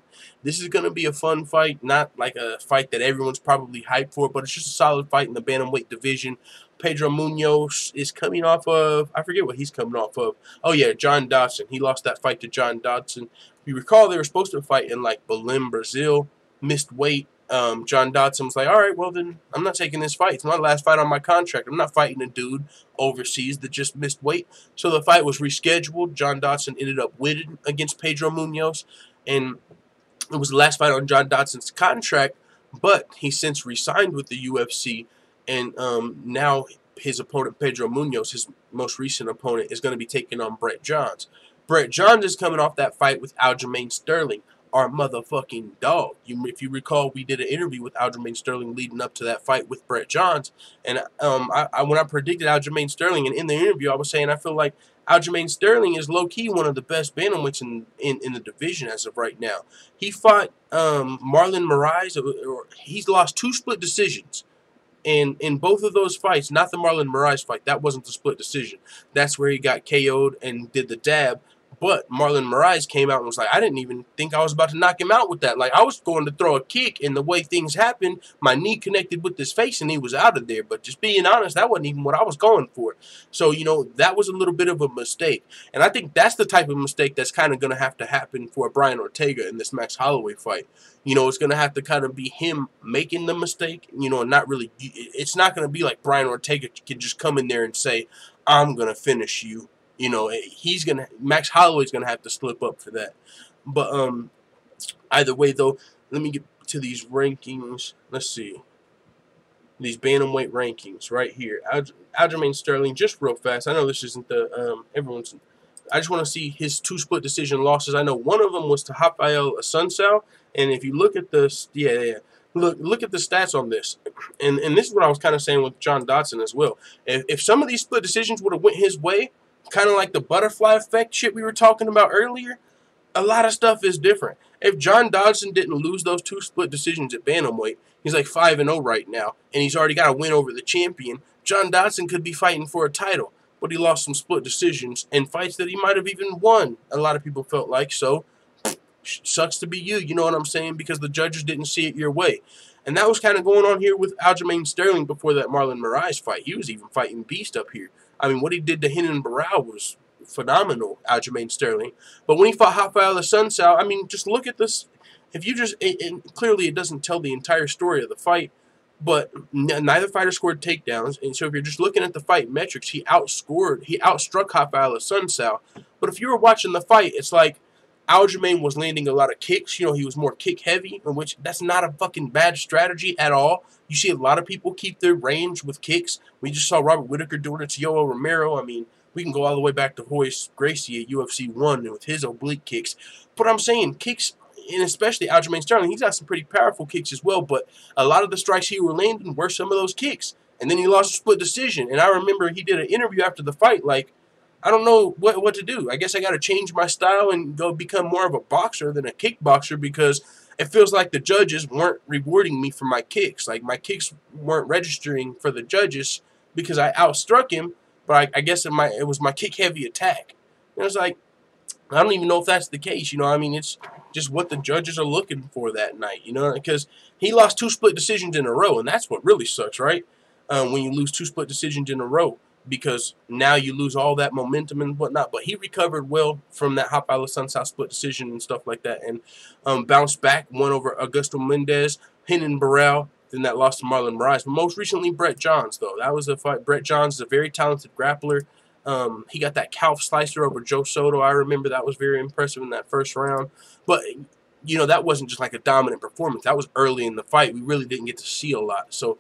Speaker 1: This is going to be a fun fight, not like a fight that everyone's probably hyped for, but it's just a solid fight in the bantamweight division. Pedro Munoz is coming off of, I forget what he's coming off of. Oh, yeah, John Dodson. He lost that fight to John Dodson. If you recall, they were supposed to fight in, Belém, Brazil. Missed weight. John Dodson was like, all right, well, then I'm not taking this fight. It's my last fight on my contract. I'm not fighting a dude overseas that just missed weight. So the fight was rescheduled. John Dodson ended up winning against Pedro Munoz. And it was the last fight on John Dodson's contract, but he since re-signed with the UFC, and now his opponent, Pedro Munoz, his most recent opponent, is going to be taking on Brett Johns. Brett Johns is coming off that fight with Aljamain Sterling, our motherfucking dog. If you recall, we did an interview with Aljamain Sterling leading up to that fight with Brett Johns, and when I predicted Aljamain Sterling, and in the interview I was saying I feel like Aljamain Sterling is low-key one of the best bantamweights in the division as of right now. He fought Marlon Moraes. He's lost 2 split decisions. And in both of those fights, not the Marlon Moraes fight, that wasn't the split decision. That's where he got KO'd and did the dab. But Marlon Moraes came out and was like, I didn't even think I was about to knock him out with that. Like, I was going to throw a kick, and the way things happened, my knee connected with his face, and he was out of there. But just being honest, that wasn't even what I was going for. So, you know, that was a little bit of a mistake. And I think that's the type of mistake that's kind of going to happen for Brian Ortega in this Max Holloway fight. You know, it's going to have to kind of be him making the mistake, you know, and not really, it's not going to be like Brian Ortega can just come in there and say, I'm going to finish you. You know, Max Holloway's gonna have to slip up for that. But either way though, let me get to these rankings. Let's see. These bantamweight rankings right here. Aljamain Sterling, just real fast. I know this isn't the everyone's. I just want to see his 2 split decision losses. I know one of them was to Rafael Assunção, and if you look at this, look at the stats on this, and this is what I was kind of saying with John Dodson as well. If some of these split decisions would have went his way, kind of like the butterfly effect shit we were talking about earlier, a lot of stuff is different. If John Dodson didn't lose those 2 split decisions at bantamweight, he's like 5-0 right now, and he's already got a win over the champion. John Dodson could be fighting for a title, but he lost some split decisions and fights that he might have even won, a lot of people felt like. So, sucks to be you know what I'm saying, because the judges didn't see it your way. And that was kind of going on here with Aljamain Sterling before that Marlon Moraes fight. He was even fighting beast up here. I mean, what he did to Renan Barão was phenomenal, Aljamain Sterling. But when he fought Rafael Assunção, I mean, just look at this. If you just, and clearly it doesn't tell the entire story of the fight, but neither fighter scored takedowns. And so if you're just looking at the fight metrics, he outstruck Rafael Assunção. But if you were watching the fight, it's like Aljamain was landing a lot of kicks. You know, he was more kick heavy, which that's not a fucking bad strategy at all. You see a lot of people keep their range with kicks. We just saw Robert Whittaker doing it to Yoel Romero. I mean, we can go all the way back to Royce Gracie at UFC 1 with his oblique kicks. But I'm saying kicks, and especially Aljamain Sterling, he's got some pretty powerful kicks as well. But a lot of the strikes he was landing were some of those kicks. And then he lost a split decision. And I remember he did an interview after the fight like, I don't know what to do. I guess I got to change my style and go become more of a boxer than a kickboxer, because it feels like the judges weren't rewarding me for my kicks. Like, my kicks weren't registering for the judges because I outstruck him, but I guess it was my kick-heavy attack. And it's like, I don't even know if that's the case, you know. I mean, it's just what the judges are looking for that night, you know, because he lost 2 split decisions in a row, and that's what really sucks, right? When you lose 2 split decisions in a row, because now you lose all that momentum and whatnot. But he recovered well from that Rafael Assunção split decision and stuff like that, and bounced back, won over Augusto Mendes, Renan Barão, then that lost to Marlon Moraes. But most recently, Brett Johns, though. That was a fight. Brett Johns is a very talented grappler. He got that calf slicer over Joe Soto. I remember that was very impressive in that first round. But, you know, that wasn't just like a dominant performance. That was early in the fight. We really didn't get to see a lot. So,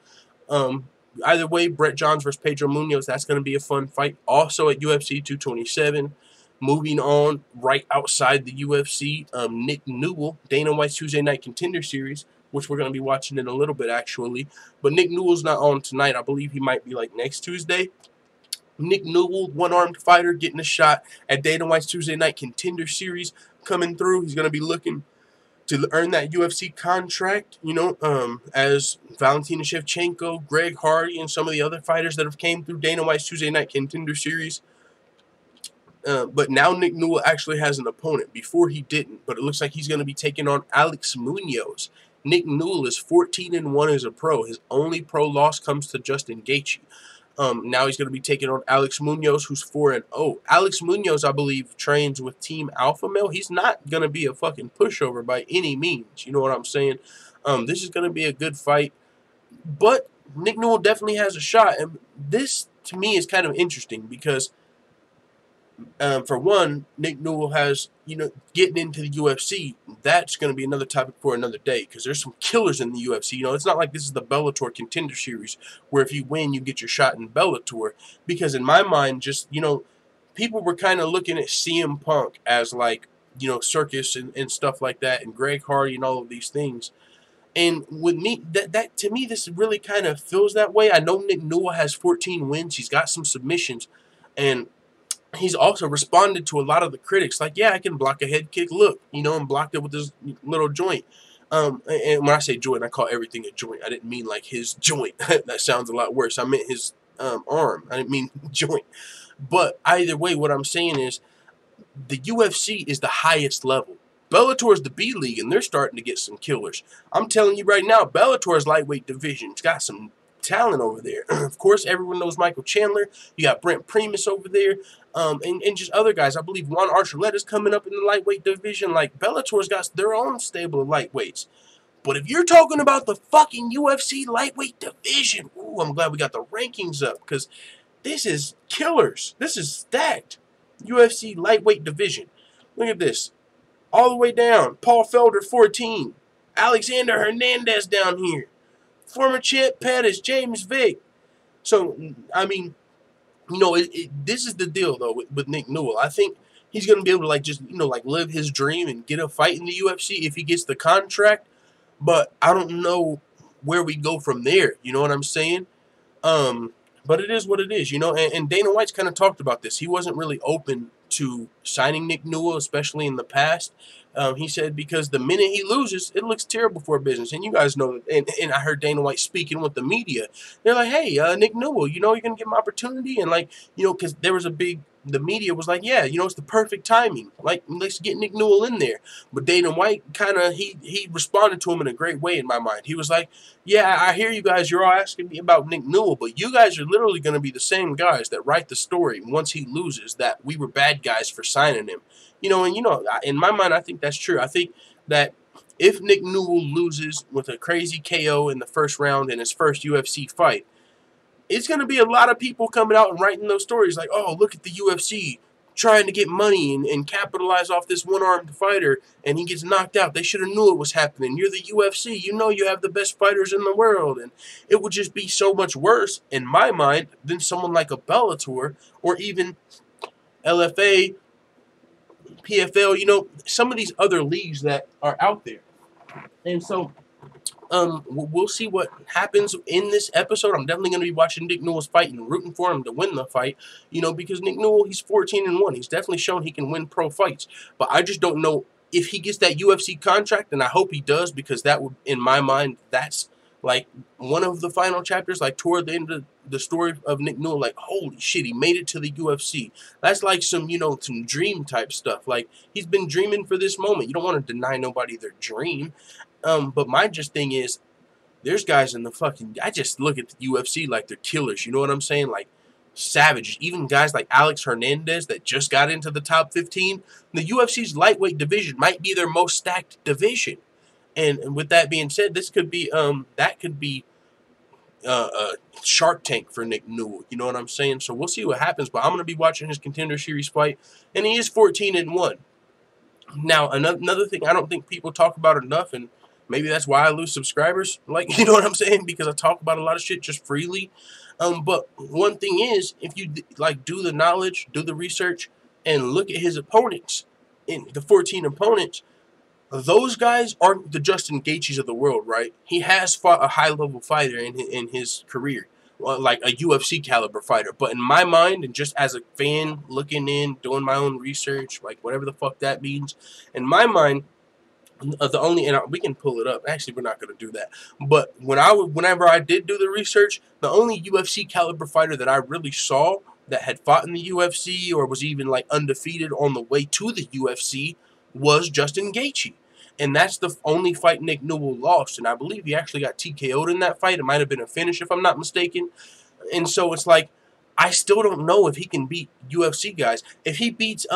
Speaker 1: either way, Brett Johns versus Pedro Munoz, that's going to be a fun fight. Also at UFC 227. Moving on, right outside the UFC, Nick Newell, Dana White's Tuesday Night Contender Series, which we're going to be watching in a little bit, actually. But Nick Newell's not on tonight. I believe he might be like next Tuesday. Nick Newell, one-armed fighter, getting a shot at Dana White's Tuesday Night Contender Series coming through. He's going to be looking to earn that UFC contract, you know, as Valentina Shevchenko, Greg Hardy, and some of the other fighters that have came through Dana White's Tuesday Night Contender Series. But now Nick Newell actually has an opponent. Before he didn't, but it looks like he's going to be taking on Alex Munoz. Nick Newell is 14-1 as a pro. His only pro loss comes to Justin Gaethje. Now he's going to be taking on Alex Munoz, who's 4-0. Alex Munoz, I believe, trains with Team Alpha Male. He's not going to be a fucking pushover by any means. You know what I'm saying? This is going to be a good fight. But Nick Newell definitely has a shot. And this, to me, is kind of interesting because, for one, Nick Newell has, you know, getting into the UFC, that's going to be another topic for another day because there's some killers in the UFC. You know, it's not like this is the Bellator Contender Series where if you win, you get your shot in Bellator. Because in my mind, just, you know, people were kind of looking at CM Punk as like, you know, circus and stuff like that, and Greg Hardy and all of these things. And with me, that to me, this really kind of feels that way. I know Nick Newell has 14 wins. He's got some submissions, and he's also responded to a lot of the critics. Like, yeah, I can block a head kick. Look, you know, and blocked it with this little joint. And when I say joint, I call everything a joint. I didn't mean like his joint. That sounds a lot worse. I meant his arm. I didn't mean joint. But either way, what I'm saying is, the UFC is the highest level. Bellator is the B League, and they're starting to get some killers. I'm telling you right now, Bellator's lightweight division. It's got some talent over there. Of course, everyone knows Michael Chandler. You got Brent Primus over there, and just other guys. I believe Juan Archuleta's coming up in the lightweight division. Like, Bellator's got their own stable of lightweights. But if you're talking about the fucking UFC lightweight division, ooh, I'm glad we got the rankings up, because this is killers. This is stacked. UFC lightweight division. Look at this. All the way down. Paul Felder, 14. Alexander Hernandez down here. Former champ Pettis, James Vick. So, I mean, you know, this is the deal, though, with Nick Newell. I think he's going to be able to, like, just, you know, like, live his dream and get a fight in the UFC if he gets the contract. But I don't know where we go from there. You know what I'm saying? But it is what it is, you know, and Dana White's kind of talked about this. He wasn't really open to signing Nick Newell, especially in the past. He said because the minute he loses, it looks terrible for business. And you guys know, and I heard Dana White speaking with the media. They're like, hey, Nick Newell, you know, you're going to give him opportunity. And, like, you know, because there was the media was like, yeah, you know, it's the perfect timing. Like, let's get Nick Newell in there. But Dana White kind of, he responded to him in a great way in my mind. He was like, yeah, I hear you guys. You're all asking me about Nick Newell, but you guys are literally going to be the same guys that write the story once he loses that we were bad guys for signing him. You know, and, you know, in my mind, I think that's true. I think that if Nick Newell loses with a crazy KO in the first round in his first UFC fight, it's going to be a lot of people coming out and writing those stories like, oh, look at the UFC trying to get money and capitalize off this one-armed fighter, and he gets knocked out. They should have knew it was happening. You're the UFC. You know you have the best fighters in the world. And it would just be so much worse, in my mind, than someone like a Bellator or even LFA, PFL, you know, some of these other leagues that are out there. And so we'll see what happens in this episode. I'm definitely going to be watching Nick Newell's fight and rooting for him to win the fight, you know, because Nick Newell, he's 14-1. He's definitely shown he can win pro fights. But I just don't know if he gets that UFC contract, and I hope he does, because that would, in my mind, that's like one of the final chapters, like toward the end of the story of Nick Newell, like, holy shit, he made it to the UFC. That's like some, you know, some dream type stuff. Like, he's been dreaming for this moment. You don't want to deny nobody their dream. But my just thing is, there's guys in the fucking, I just look at the UFC like they're killers. You know what I'm saying? Like, savages. Even guys like Alex Hernandez that just got into the top 15. The UFC's lightweight division might be their most stacked division. And with that being said, this could be, that could be a Shark Tank for Nick Newell. You know what I'm saying? So we'll see what happens. But I'm going to be watching his Contender Series fight. And he is 14-1. Now, another thing I don't think people talk about enough, and maybe that's why I lose subscribers, like, you know what I'm saying? Because I talk about a lot of shit just freely. But one thing is, if you, like, do the knowledge, do the research, and look at his opponents, in the 14 opponents, those guys aren't the Justin Gaethjes of the world, right? He has fought a high-level fighter in his career, like a UFC caliber fighter. But in my mind, and just as a fan looking in, doing my own research, like whatever the fuck that means, in my mind, the only, and we can pull it up. Actually, we're not going to do that. But whenever I did do the research, the only UFC caliber fighter that I really saw that had fought in the UFC or was even like undefeated on the way to the UFC was Justin Gaethje. And that's the only fight Nick Newell lost. And I believe he actually got TKO'd in that fight. It might have been a finish if I'm not mistaken. And so it's like, I still don't know if he can beat UFC guys. If he beats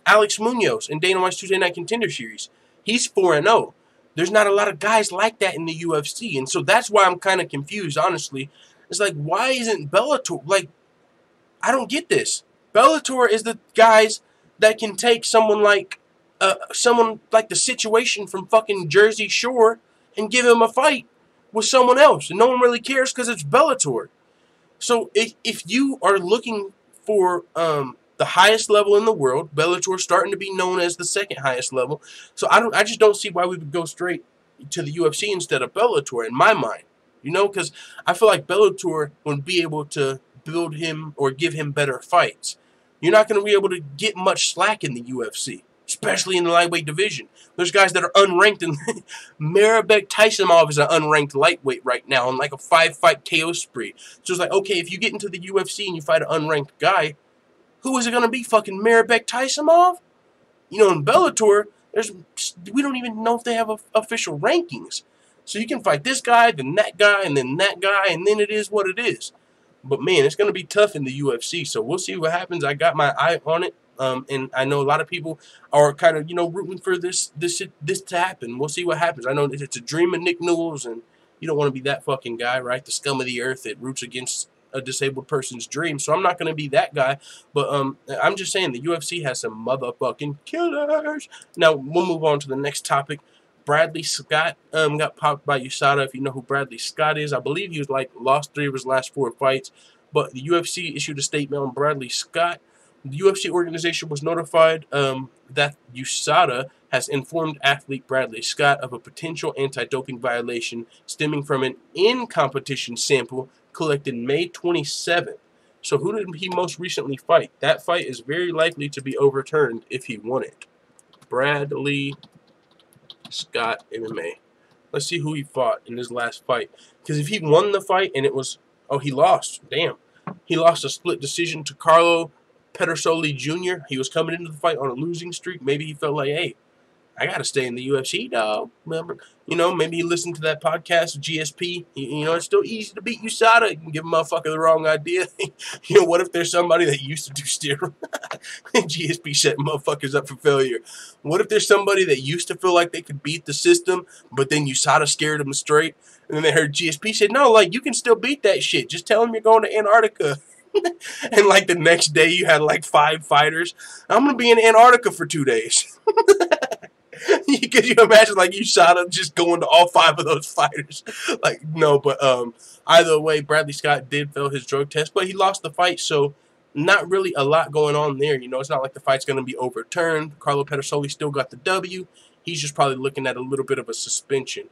Speaker 1: Alex Munoz in Dana White's Tuesday Night Contender Series, he's 4-0. There's not a lot of guys like that in the UFC. And so that's why I'm kind of confused, honestly. It's like, why isn't Bellator, like, I don't get this. Bellator is the guys that can take someone like the Situation from fucking Jersey Shore and give him a fight with someone else. And no one really cares because it's Bellator. So if you are looking for the highest level in the world, Bellator's starting to be known as the second highest level. So I just don't see why we would go straight to the UFC instead of Bellator in my mind. You know, because I feel like Bellator would be able to build him or give him better fights. You're not going to be able to get much slack in the UFC, especially in the lightweight division. There's guys that are unranked, and Marabek Tysonov is an unranked lightweight right now on like a 5-fight KO spree. So it's like, okay, if you get into the UFC and you fight an unranked guy, Who is it going to be? Fucking Maribek Taisimov? You know, in Bellator, we don't even know if they have official rankings. So you can fight this guy, then that guy, and then that guy, and then it is what it is. But, man, it's going to be tough in the UFC, so we'll see what happens. I got my eye on it, and I know a lot of people are kind of, you know, rooting for this to happen. We'll see what happens. I know it's a dream of Nick Newell's, and you don't want to be that fucking guy, right? The scum of the earth that roots against a disabled person's dream, so I'm not going to be that guy, but I'm just saying the UFC has some motherfucking killers. Now, we'll move on to the next topic. Bradley Scott got popped by USADA. If you know who Bradley Scott is, I believe he was lost 3 of his last 4 fights, but the UFC issued a statement on Bradley Scott. The UFC organization was notified that USADA has informed athlete Bradley Scott of a potential anti-doping violation stemming from an in-competition sample collected May 27th. So who did he most recently fight? That fight is very likely to be overturned if he won it. Bradley Scott MMA. Let's see who he fought in his last fight. Because if he won the fight and it was... Oh, he lost. Damn. He lost a split decision to Carlo Pedersoli Jr. He was coming into the fight on a losing streak. Maybe he felt like, hey, I got to stay in the UFC, dog. Remember? You know, maybe he listened to that podcast, GSP. You know, it's still easy to beat USADA. You can give a motherfucker the wrong idea. You know, what if there's somebody that used to do steroids? GSP setting motherfuckers up for failure. What if there's somebody that used to feel like they could beat the system, but then USADA scared them straight? And then they heard GSP say, no, like, you can still beat that shit. Just tell them you're going to Antarctica. And, like, the next day you had, like, 5 fighters. I'm going to be in Antarctica for 2 days. Could you imagine, like, USADA just going to all 5 of those fighters? Like, no, but either way, Bradley Scott did fail his drug test, but he lost the fight, so not really a lot going on there. You know, it's not like the fight's going to be overturned. Carlo Pedersoli still got the W. He's just probably looking at a little bit of a suspension.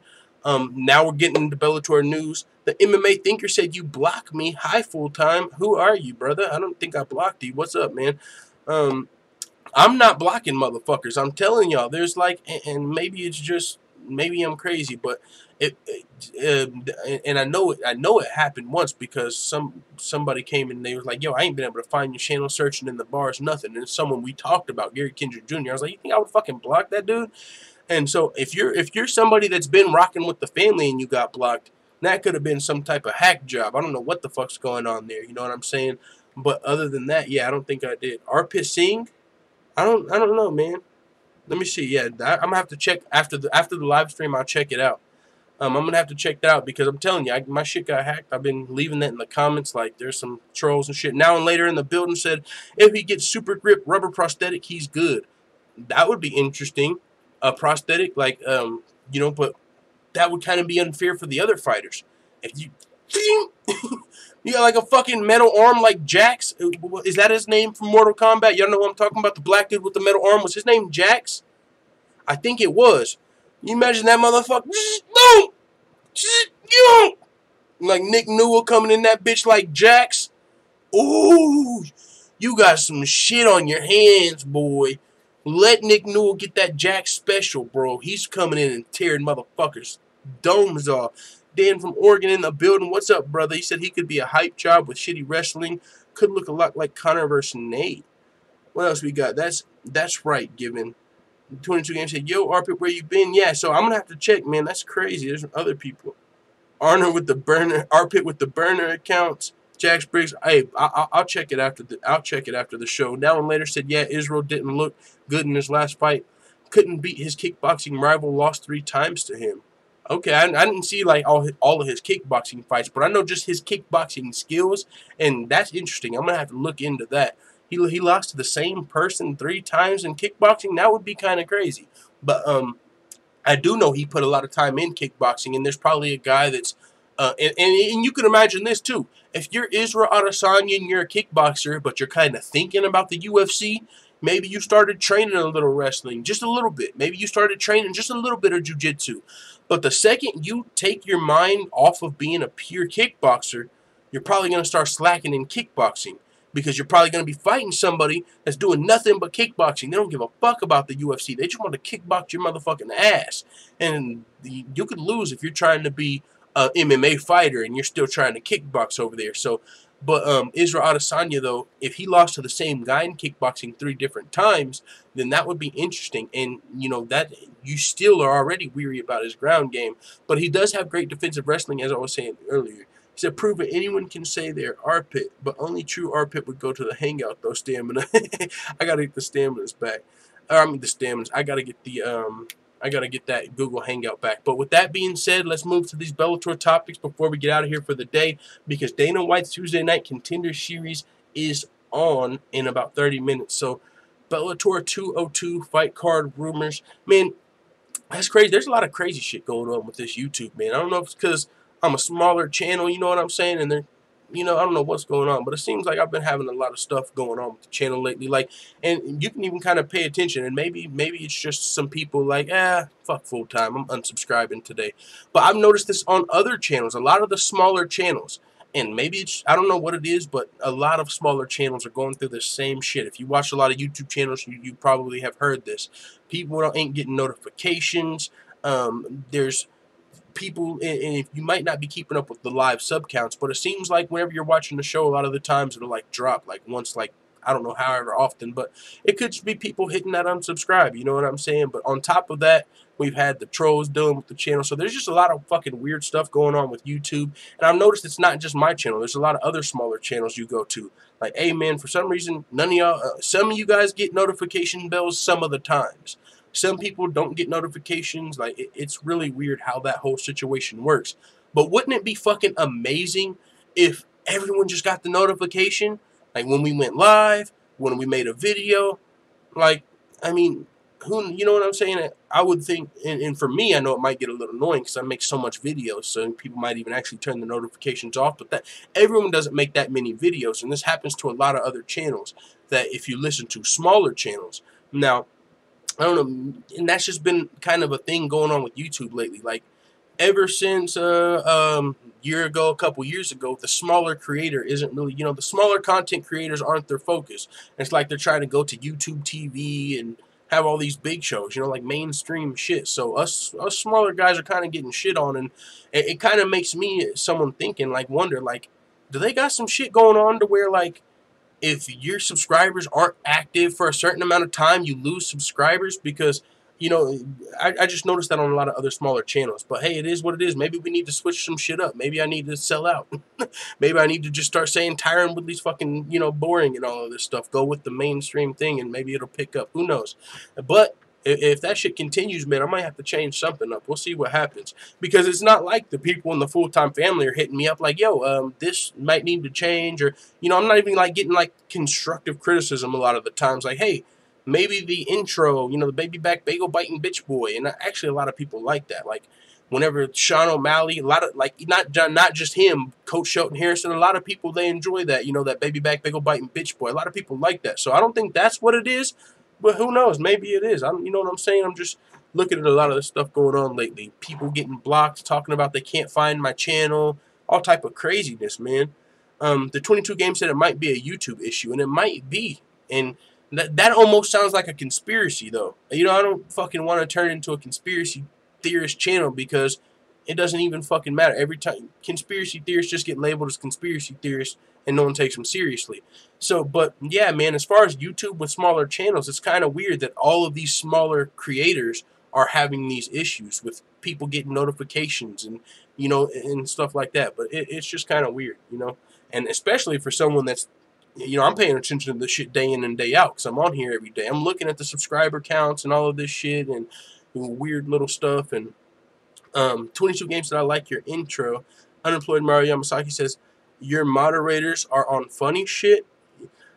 Speaker 1: Now we're getting into Bellator news. The MMA Thinker said, you block me. Hi, full-time. Who are you, brother? I don't think I blocked you. What's up, man? I'm not blocking motherfuckers. I'm telling y'all, there's like, and maybe it's just, maybe I'm crazy, but and I know it happened once because somebody came and they was like, yo, I ain't been able to find your channel searching in the bars, nothing. And it's someone we talked about, Gary Kendrick Jr. I was like, you think I would fucking block that dude? And so if you're somebody that's been rocking with the family and you got blocked, that could have been some type of hack job. I don't know what the fuck's going on there. You know what I'm saying? But other than that, yeah, I don't think I did. Arpit Singh, I don't know, man. Let me see. Yeah, I'm gonna have to check after the live stream. I'll check it out. I'm gonna have to check that out because I'm telling you, my shit got hacked. I've been leaving that in the comments. Like, there's some trolls and shit. Now and later in the building said, if he gets super grip rubber prosthetic, he's good. That would be interesting. A prosthetic, like, you know, but that would kind of be unfair for the other fighters. If you, you got like a fucking metal arm like Jax. Is that his name from Mortal Kombat? Y'all know who I'm talking about? The black dude with the metal arm. Was his name Jax? I think it was. You imagine that motherfucker? Boom! Like Nick Newell coming in that bitch like Jax. Ooh, you got some shit on your hands, boy. Let Nick Newell get that Jax special, bro. He's coming in and tearing motherfuckers' domes off. Dan from Oregon in the building. What's up, brother? He said he could be a hype job with shitty wrestling. Could look a lot like Conor versus Nate. What else we got? That's right, Given. 22 Games said, yo, Arpit, where you been? Yeah, so I'm going to have to check, man. That's crazy. There's other people. Arnold with the burner. Arpit with the burner accounts. Jax Briggs. Hey, I'll check it after the show. Now and later said, yeah, Israel didn't look good in his last fight. Couldn't beat his kickboxing rival. Lost 3 times to him. Okay, I didn't see like all of his kickboxing fights, but I know just his kickboxing skills, and that's interesting. I'm gonna have to look into that. He lost to the same person 3 times in kickboxing. That would be kind of crazy. But I do know he put a lot of time in kickboxing, and there's probably a guy that's and you can imagine this too. If you're Israel Adesanya and you're a kickboxer, but you're kind of thinking about the UFC, maybe you started training a little wrestling, just a little bit. Maybe you started training just a little bit of jiu-jitsu. But the second you take your mind off of being a pure kickboxer, you're probably going to start slacking in kickboxing because you're probably going to be fighting somebody that's doing nothing but kickboxing. They don't give a fuck about the UFC. They just want to kickbox your motherfucking ass. And you could lose if you're trying to be an MMA fighter and you're still trying to kickbox over there. So But Israel Adesanya, though, if he lost to the same guy in kickboxing 3 different times, then that would be interesting. And, you know, that you still are already weary about his ground game. But he does have great defensive wrestling, as I was saying earlier. He said, prove it. Anyone can say they're armpit, but only true armpit would go to the hangout, though, stamina. I got to get the staminas back. The staminas. I gotta get that Google Hangout back. But with that being said, let's move to these Bellator topics before we get out of here for the day, because Dana White's Tuesday Night Contender Series is on in about 30 minutes. So Bellator 202 fight card rumors. Man, that's crazy. There's a lot of crazy shit going on with this YouTube, man. I don't know if it's because I'm a smaller channel, you know what I'm saying? And I don't know what's going on, but it seems like I've been having a lot of stuff going on with the channel lately. Like, and you can even kind of pay attention, and maybe it's just some people like, fuck full time, I'm unsubscribing today. But I've noticed this on other channels, a lot of the smaller channels, and maybe it's, I don't know what it is, but a lot of smaller channels are going through the same shit. If you watch a lot of YouTube channels, you probably have heard this. People ain't getting notifications. There's people, and you might not be keeping up with the live sub counts, but it seems like whenever you're watching the show, a lot of the times it'll like drop like once, like I don't know however often, but it could just be people hitting that unsubscribe, you know what I'm saying? But on top of that, we've had the trolls dealing with the channel, so there's just a lot of fucking weird stuff going on with YouTube. And I've noticed it's not just my channel, there's a lot of other smaller channels you go to, like, hey man, for some reason none of y'all, some of you guys get notification bells some of the times. Some people don't get notifications. Like, it's really weird how that whole situation works. But wouldn't it be fucking amazing if everyone just got the notification? Like, when we went live, when we made a video. Like, I mean, you know what I'm saying? I would think, and for me, I know it might get a little annoying because I make so much videos, so people might even actually turn the notifications off. But that everyone doesn't make that many videos, and this happens to a lot of other channels that if you listen to smaller channels. Now, I don't know, and that's just been kind of a thing going on with YouTube lately. Like, ever since year ago, a couple years ago, the smaller creator isn't really, the smaller content creators aren't their focus. It's like they're trying to go to YouTube TV and have all these big shows, like mainstream shit. So us smaller guys are kind of getting shit on, and it kind of makes me, someone thinking, like, wonder, like, do they got some shit going on to where, like, if your subscribers aren't active for a certain amount of time, you lose subscribers? Because, I just noticed that on a lot of other smaller channels. But hey, it is what it is. Maybe we need to switch some shit up. Maybe I need to sell out. Maybe I need to just start saying Tyron Woodley's fucking, boring and all of this stuff. Go with the mainstream thing and maybe it'll pick up. Who knows? But if that shit continues, man, I might have to change something up. We'll see what happens. Because it's not like the people in the full-time family are hitting me up like, yo, this might need to change. Or, I'm not even like getting like constructive criticism a lot of the times. Like, hey, maybe the intro, the baby back bagel biting bitch boy. And actually a lot of people like that. Like, whenever Sean O'Malley, a lot of, like, not just him, Coach Shelton Harrison, a lot of people, they enjoy that, that baby back bagel biting bitch boy. A lot of people like that. So I don't think that's what it is. But who knows? Maybe it is. You know what I'm saying? I'm just looking at a lot of the stuff going on lately. People getting blocked, talking about they can't find my channel, all type of craziness, man. The 22 Game said it might be a YouTube issue, and it might be. And that almost sounds like a conspiracy, though. I don't fucking want to turn into a conspiracy theorist channel because it doesn't even fucking matter. Every time conspiracy theorists just get labeled as conspiracy theorists and no one takes them seriously. So, but yeah, man, as far as YouTube with smaller channels, it's kind of weird that all of these smaller creators are having these issues with people getting notifications and, and stuff like that. But it's just kind of weird, and especially for someone that's, I'm paying attention to this shit day in and day out because I'm on here every day. I'm looking at the subscriber counts and all of this shit and weird little stuff. And 22 Games that I like your intro. Unemployed Mario Yamasaki says, your moderators are on funny shit.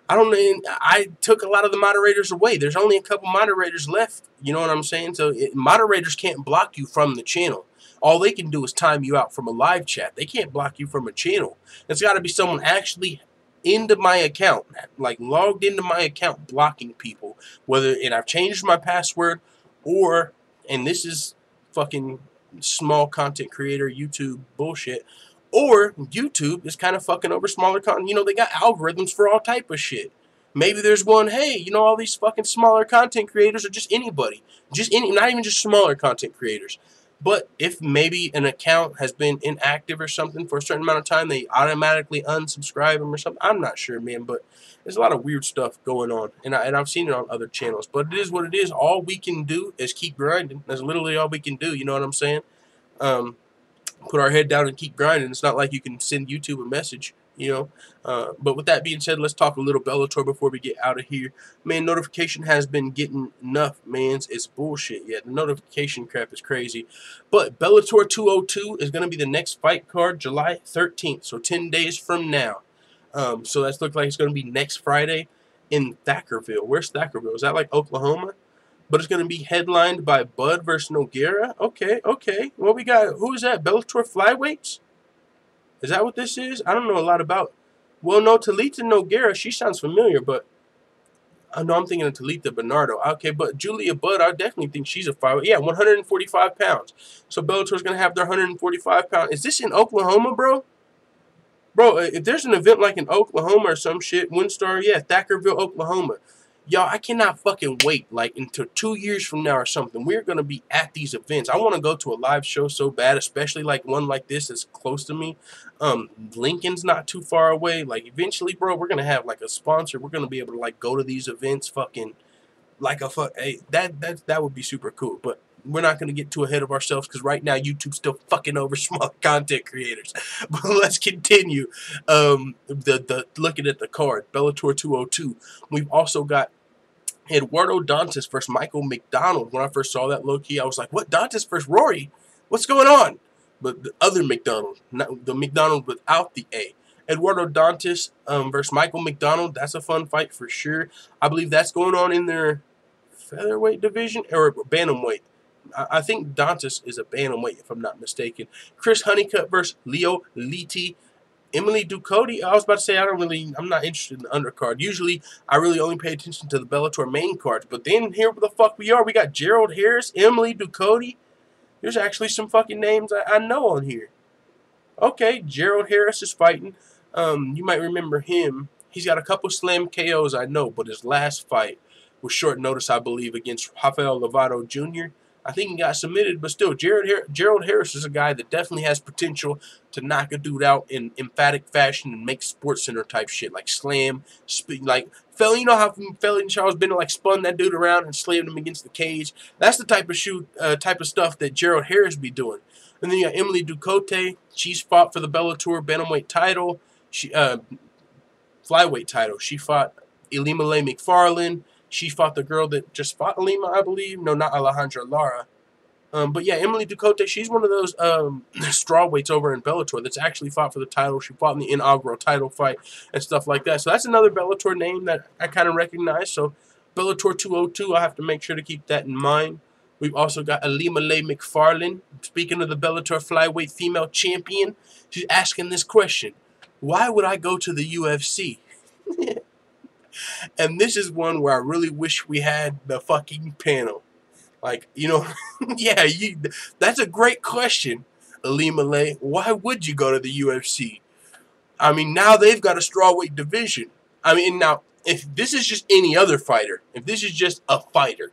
Speaker 1: I don't know. I took a lot of the moderators away. There's only a couple moderators left. You know what I'm saying? So moderators can't block you from the channel. All they can do is time you out from a live chat. They can't block you from a channel. It's got to be someone actually into my account, like logged into my account, blocking people. And I've changed my password, and this is fucking small content creator YouTube bullshit, or YouTube is kind of fucking over smaller content. They got algorithms for all type of shit. Maybe there's one, hey, all these fucking smaller content creators, or just anybody, not even just smaller content creators. But if maybe an account has been inactive or something for a certain amount of time, they automatically unsubscribe them or something. I'm not sure, man, but there's a lot of weird stuff going on, and I've seen it on other channels. But it is what it is. All we can do is keep grinding. That's literally all we can do. You know what I'm saying? Put our head down and keep grinding. It's not like you can send YouTube a message, you know. But with that being said, let's talk a little Bellator before we get out of here. Man, notification has been getting enough, man. It's bullshit. Yeah, the notification crap is crazy. But Bellator 202 is going to be the next fight card, July 13th, so 10 days from now. So that's looks like it's going to be next Friday in Thackerville. Where's Thackerville? Is that like Oklahoma? But it's going to be headlined by Bud versus Nogueira. Okay, okay. Well, we got, who is that? Bellator Flyweights? Is that what this is? I don't know a lot about. Well, no, Talita Nogueira, she sounds familiar, but I know I'm thinking of Talita Bernardo. Okay, but Julia Budd, I definitely think she's a flyweight. Yeah, 145 pounds. So Bellator's going to have their 145 pounds. Is this in Oklahoma, bro? Bro, if there's an event like in Oklahoma or some shit, Windstar, yeah, Thackerville, Oklahoma. Y'all, I cannot fucking wait, like, until 2 years from now or something. We're going to be at these events. I want to go to a live show so bad, especially, like, one like this that's close to me. Lincoln's not too far away. Like, eventually, bro, we're going to have, like, a sponsor. We're going to be able to, like, go to these events fucking, like, hey, that would be super cool. But we're not going to get too ahead of ourselves because right now YouTube's still fucking over small content creators. But let's continue. Looking at the card, Bellator 202. We've also got Eduardo Dantas versus Michael McDonald. When I first saw that low-key, I was like, what, Dantas versus Rory? What's going on? But the other McDonald, not the McDonald without the A. Eduardo Dantas versus Michael McDonald. That's a fun fight for sure. I believe that's going on in their featherweight division or bantamweight. I think Dantas is a bantamweight, if I'm not mistaken. Chris Honeycutt versus Leo Liti. Emily Ducote, I was about to say I'm not interested in the undercard. Usually, I really only pay attention to the Bellator main cards. But then here the fuck we are. We got Gerald Harris, Emily Ducote. There's actually some fucking names I know on here. Okay, Gerald Harris is fighting. You might remember him. He's got a couple slam KOs, I know, but his last fight was short notice, I believe, against Rafael Lovato Jr. I think he got submitted, but still, Gerald Harris is a guy that definitely has potential to knock a dude out in emphatic fashion and make SportsCenter type shit, like slam, like you know how Felly and Charles Bennett like spun that dude around and slammed him against the cage. That's the type of stuff that Gerald Harris be doing. And then you got Emily Ducote. She's fought for the Bellator bantamweight title, flyweight title. She fought Ilima-Lei McFarland. She fought the girl that just fought Alima, I believe. No, not Alejandra Lara. But yeah, Emily Ducote, she's one of those strawweights over in Bellator that's actually fought for the title. She fought in the inaugural title fight and stuff like that. So that's another Bellator name that I kind of recognize. So Bellator 202, I have to make sure to keep that in mind. We've also got Ilima-Lei McFarland. Speaking of the Bellator flyweight female champion, she's asking this question. Why would I go to the UFC? And this is one where I really wish we had the fucking panel. Like, you know, yeah, that's a great question, Ilima-Lei. Why would you go to the UFC? I mean, now they've got a strawweight division. I mean, now, if this is just any other fighter, if this is just a fighter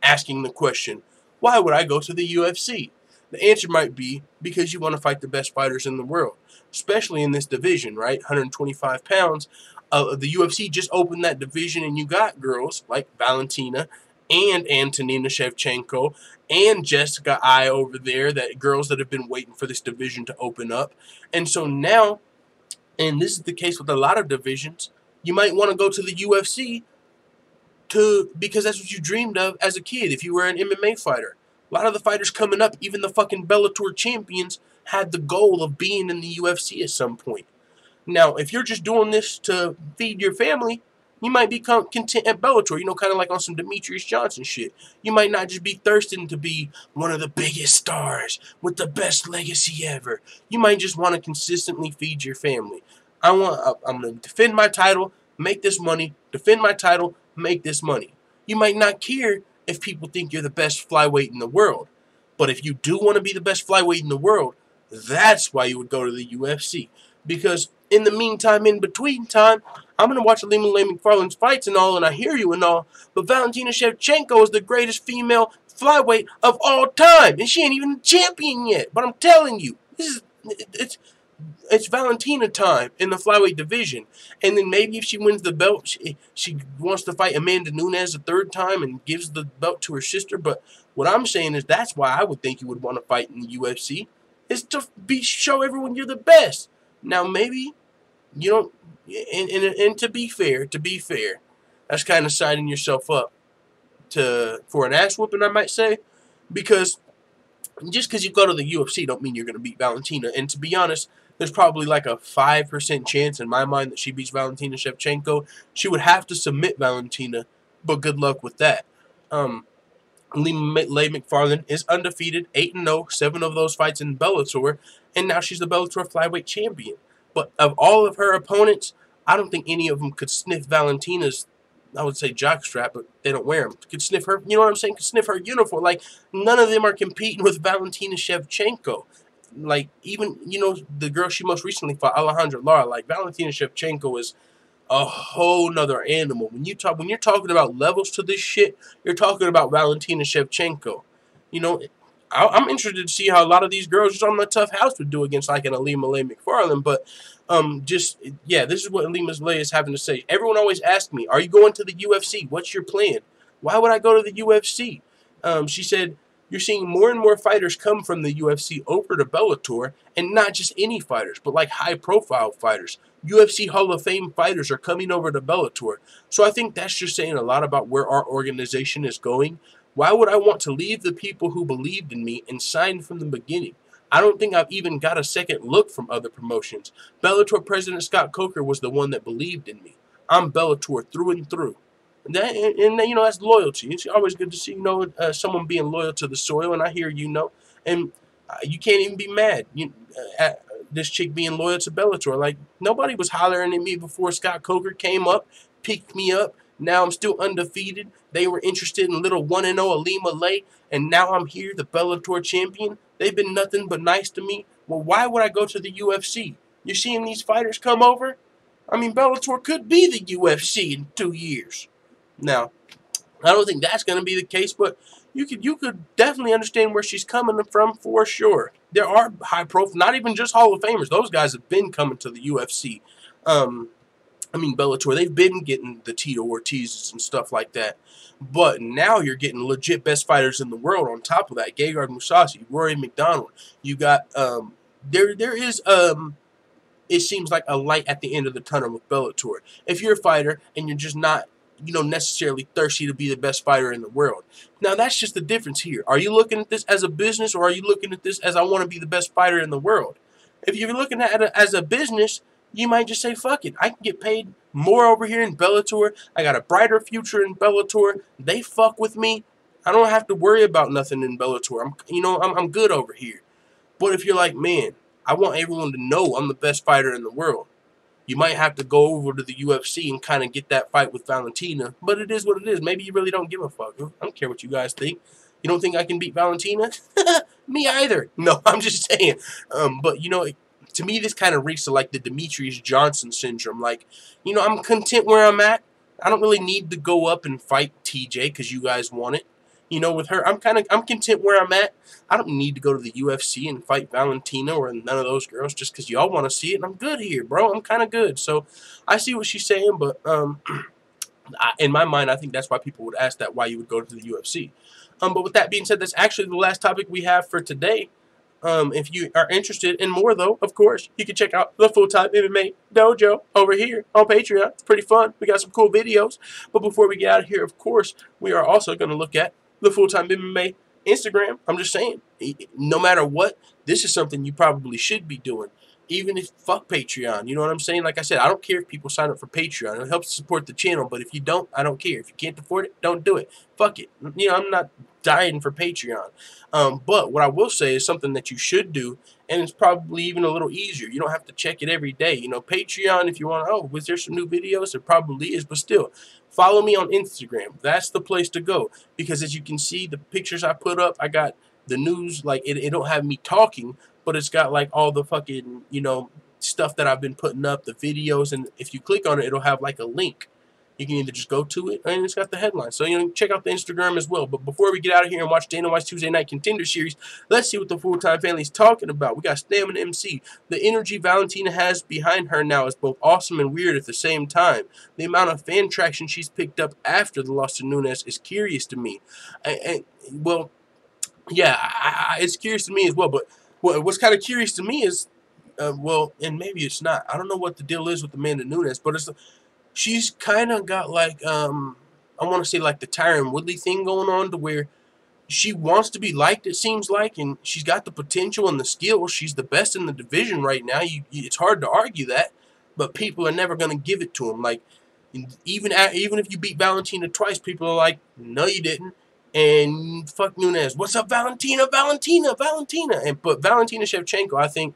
Speaker 1: asking the question, why would I go to the UFC? The answer might be because you want to fight the best fighters in the world, especially in this division, right? 125 pounds. The UFC just opened that division, and you got girls like Valentina and Antonina Shevchenko and Jessica Ai over there, girls that have been waiting for this division to open up. And so now, and this is the case with a lot of divisions, you might want to go to the UFC because that's what you dreamed of as a kid if you were an MMA fighter. A lot of the fighters coming up, even the fucking Bellator champions, had the goal of being in the UFC at some point. Now, if you're just doing this to feed your family, you might be content at Bellator, you know, kind of like on some Demetrius Johnson shit. You might not just be thirsting to be one of the biggest stars with the best legacy ever. You might just want to consistently feed your family. I'm going to defend my title, make this money, defend my title, make this money. You might not care if people think you're the best flyweight in the world. But if you do want to be the best flyweight in the world, that's why you would go to the UFC. Because in the meantime, in between time, I'm going to watch Ilima-Lei McFarland's fights and all, and I hear you and all, but Valentina Shevchenko is the greatest female flyweight of all time, and she ain't even a champion yet. But I'm telling you, it's Valentina time in the flyweight division. And then maybe if she wins the belt, she wants to fight Amanda Nunes a third time and gives the belt to her sister. But what I'm saying is that's why I would think you would want to fight in the UFC, is to show everyone you're the best. Now maybe you don't, and to be fair, that's kind of signing yourself up for an ass whooping, I might say, because just because you go to the UFC don't mean you're going to beat Valentina. And to be honest, there's probably like a 5% chance in my mind that she beats Valentina Shevchenko. She would have to submit Valentina, but good luck with that. Leigh McFarland is undefeated, 8-0, 7 of those fights in Bellator, and now she's the Bellator flyweight champion. But of all of her opponents, I don't think any of them could sniff Valentina's, I would say, jockstrap, but they don't wear them. Could sniff her, you know what I'm saying? Could sniff her uniform. Like, none of them are competing with Valentina Shevchenko. Like, even, the girl she most recently fought, Alejandra Lara, like, Valentina Shevchenko is a whole nother animal. When you're talking about levels to this shit, you're talking about Valentina Shevchenko. I'm interested to see how a lot of these girls just on the tough house would do against like an Ilima Leigh McFarland. But this is what Ilima Leigh is having to say. Everyone always asks me, are you going to the UFC? What's your plan? Why would I go to the UFC? She said, you're seeing more and more fighters come from the UFC over to Bellator, and not just any fighters, but like high-profile fighters. UFC Hall of Fame fighters are coming over to Bellator. So I think that's just saying a lot about where our organization is going. Why would I want to leave the people who believed in me and signed from the beginning? I don't think I've even got a second look from other promotions. Bellator President Scott Coker was the one that believed in me. I'm Bellator through and through. And that's loyalty. It's always good to see, someone being loyal to the soil, and I hear and you can't even be mad at this chick being loyal to Bellator. Like, nobody was hollering at me before Scott Coker came up, picked me up. Now I'm still undefeated. They were interested in little 1-0 Ilima Leigh, and now I'm here, the Bellator champion. They've been nothing but nice to me. Well, why would I go to the UFC? You're seeing these fighters come over? I mean, Bellator could be the UFC in 2 years. Now, I don't think that's going to be the case, but you could definitely understand where she's coming from for sure. There are high profile, not even just Hall of Famers. Those guys have been coming to the UFC. Bellator, they've been getting the Tito Ortizes and stuff like that. But now you're getting legit best fighters in the world on top of that. Gegard Mousasi, Rory McDonald. You got, there is, it seems like a light at the end of the tunnel with Bellator. If you're a fighter and you're just not, necessarily thirsty to be the best fighter in the world. Now, that's just the difference here. Are you looking at this as a business, or are you looking at this as I want to be the best fighter in the world? If you're looking at it as a business, you might just say, fuck it. I can get paid more over here in Bellator. I got a brighter future in Bellator. They fuck with me. I don't have to worry about nothing in Bellator. I'm good over here. But if you're like, man, I want everyone to know I'm the best fighter in the world, you might have to go over to the UFC and kind of get that fight with Valentina. But it is what it is. Maybe you really don't give a fuck. I don't care what you guys think. You don't think I can beat Valentina? Me either. No, I'm just saying. But, to me, this kind of reeks to like the Demetrius Johnson syndrome. Like, I'm content where I'm at. I don't really need to go up and fight TJ because you guys want it. With her, I'm content where I'm at. I don't need to go to the UFC and fight Valentina or none of those girls just because y'all want to see it. And I'm good here, bro. I'm kind of good. So I see what she's saying, but in my mind, I think that's why people would ask that, why you would go to the UFC. But with that being said, that's actually the last topic we have for today. If you are interested in more, though, of course, you can check out the Full-Time MMA Dojo over here on Patreon. It's pretty fun. We got some cool videos. But before we get out of here, of course, we are also going to look at the Full-Time MMA Instagram. I'm just saying, no matter what, this is something you probably should be doing. Even if, fuck Patreon, you know what I'm saying? Like I said, I don't care if people sign up for Patreon. It helps support the channel, but if you don't, I don't care. If you can't afford it, don't do it. Fuck it. I'm not dying for Patreon. But what I will say is something that you should do, and it's probably even a little easier. You don't have to check it every day. Patreon, if you want, was there some new videos? There probably is, but still, follow me on Instagram. That's the place to go, because as you can see, the pictures I put up, I got the news, like, it don't have me talking, but it's got, like, all the fucking, stuff that I've been putting up, the videos, and if you click on it, it'll have, like, a link. You can either just go to it, and it's got the headline. So, check out the Instagram as well. But before we get out of here and watch Dana White's Tuesday Night Contender Series, let's see what the full-time family's talking about. We got Stamina MC. The energy Valentina has behind her now is both awesome and weird at the same time. The amount of fan traction she's picked up after the loss to Nunes is curious to me. Well, yeah, it's curious to me as well. But what's kind of curious to me is, well, and maybe it's not. I don't know what the deal is with Amanda Nunes, but she's kind of got like, I want to say like the Tyron Woodley thing going on, to where she wants to be liked, it seems like, and she's got the potential and the skill. She's the best in the division right now. It's hard to argue that, but people are never going to give it to him. Like, even if you beat Valentina twice, people are like, no, you didn't. And fuck Nunes. What's up, Valentina? But Valentina Shevchenko,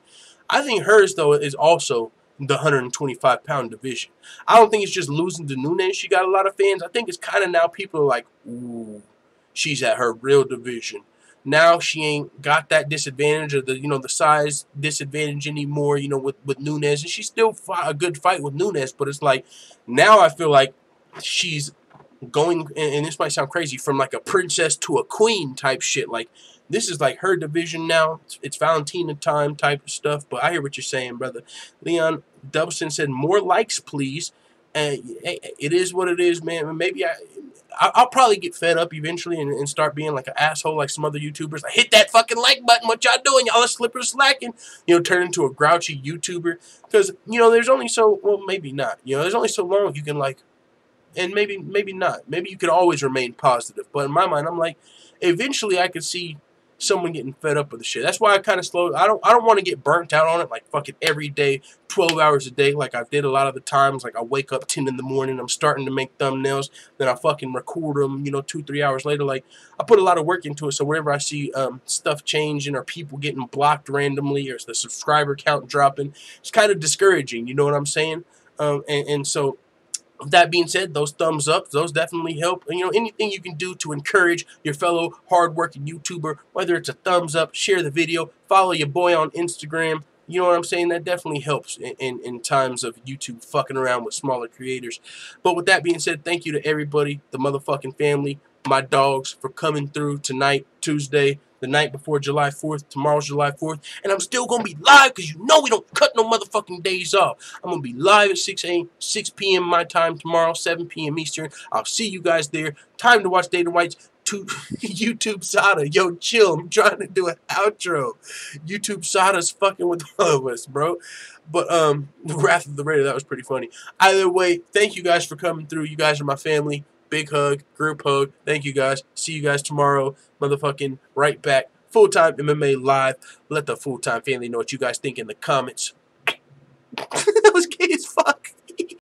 Speaker 1: I think hers though is also the 125-pound division. I don't think it's just losing to Nunes. She got a lot of fans. I think it's kind of now people are like, ooh, she's at her real division. Now she ain't got that disadvantage of the size disadvantage anymore, with Nunes. And she still fought a good fight with Nunes, but it's like now I feel like she's going, and this might sound crazy, from like a princess to a queen type shit. Like, this is like her division now. It's Valentina time type of stuff. But I hear what you're saying, brother. Leon Dubson said, more likes, please. And it is what it is, man. Maybe I'll probably get fed up eventually and start being like an asshole like some other YouTubers. Like, hit that fucking like button. What y'all doing? Y'all are slipping slacking. Turn into a grouchy YouTuber. Because, there's only so, well, maybe not. There's only so long you can like, and maybe not. Maybe you could always remain positive. But in my mind, I'm like, eventually I could see someone getting fed up with the shit. That's why I kind of slowed. I don't want to get burnt out on it like fucking every day, 12 hours a day, like I did a lot of the times. Like I wake up 10 in the morning, I'm starting to make thumbnails, then I fucking record them, 2-3 hours later. Like, I put a lot of work into it. So whenever I see stuff changing or people getting blocked randomly or the subscriber count dropping, it's kind of discouraging. You know what I'm saying? And so, that being said, those thumbs up, those definitely help. And, anything you can do to encourage your fellow hardworking YouTuber, whether it's a thumbs up, share the video, follow your boy on Instagram. You know what I'm saying? That definitely helps in times of YouTube fucking around with smaller creators. But with that being said, thank you to everybody, the motherfucking family, my dogs, for coming through tonight, Tuesday, the night before July 4th. Tomorrow's July 4th. And I'm still going to be live because we don't cut no motherfucking days off. I'm going to be live at 6 p.m. my time tomorrow, 7 p.m. Eastern. I'll see you guys there. Time to watch Dana White's YouTube SADA. Yo, chill. I'm trying to do an outro. YouTube SADA's fucking with all of us, bro. But, the Wrath of the Raider, that was pretty funny. Either way, thank you guys for coming through. You guys are my family. Big hug, group hug. Thank you guys. See you guys tomorrow. Motherfucking right back. Full-time MMA live. Let the full-time family know what you guys think in the comments. That was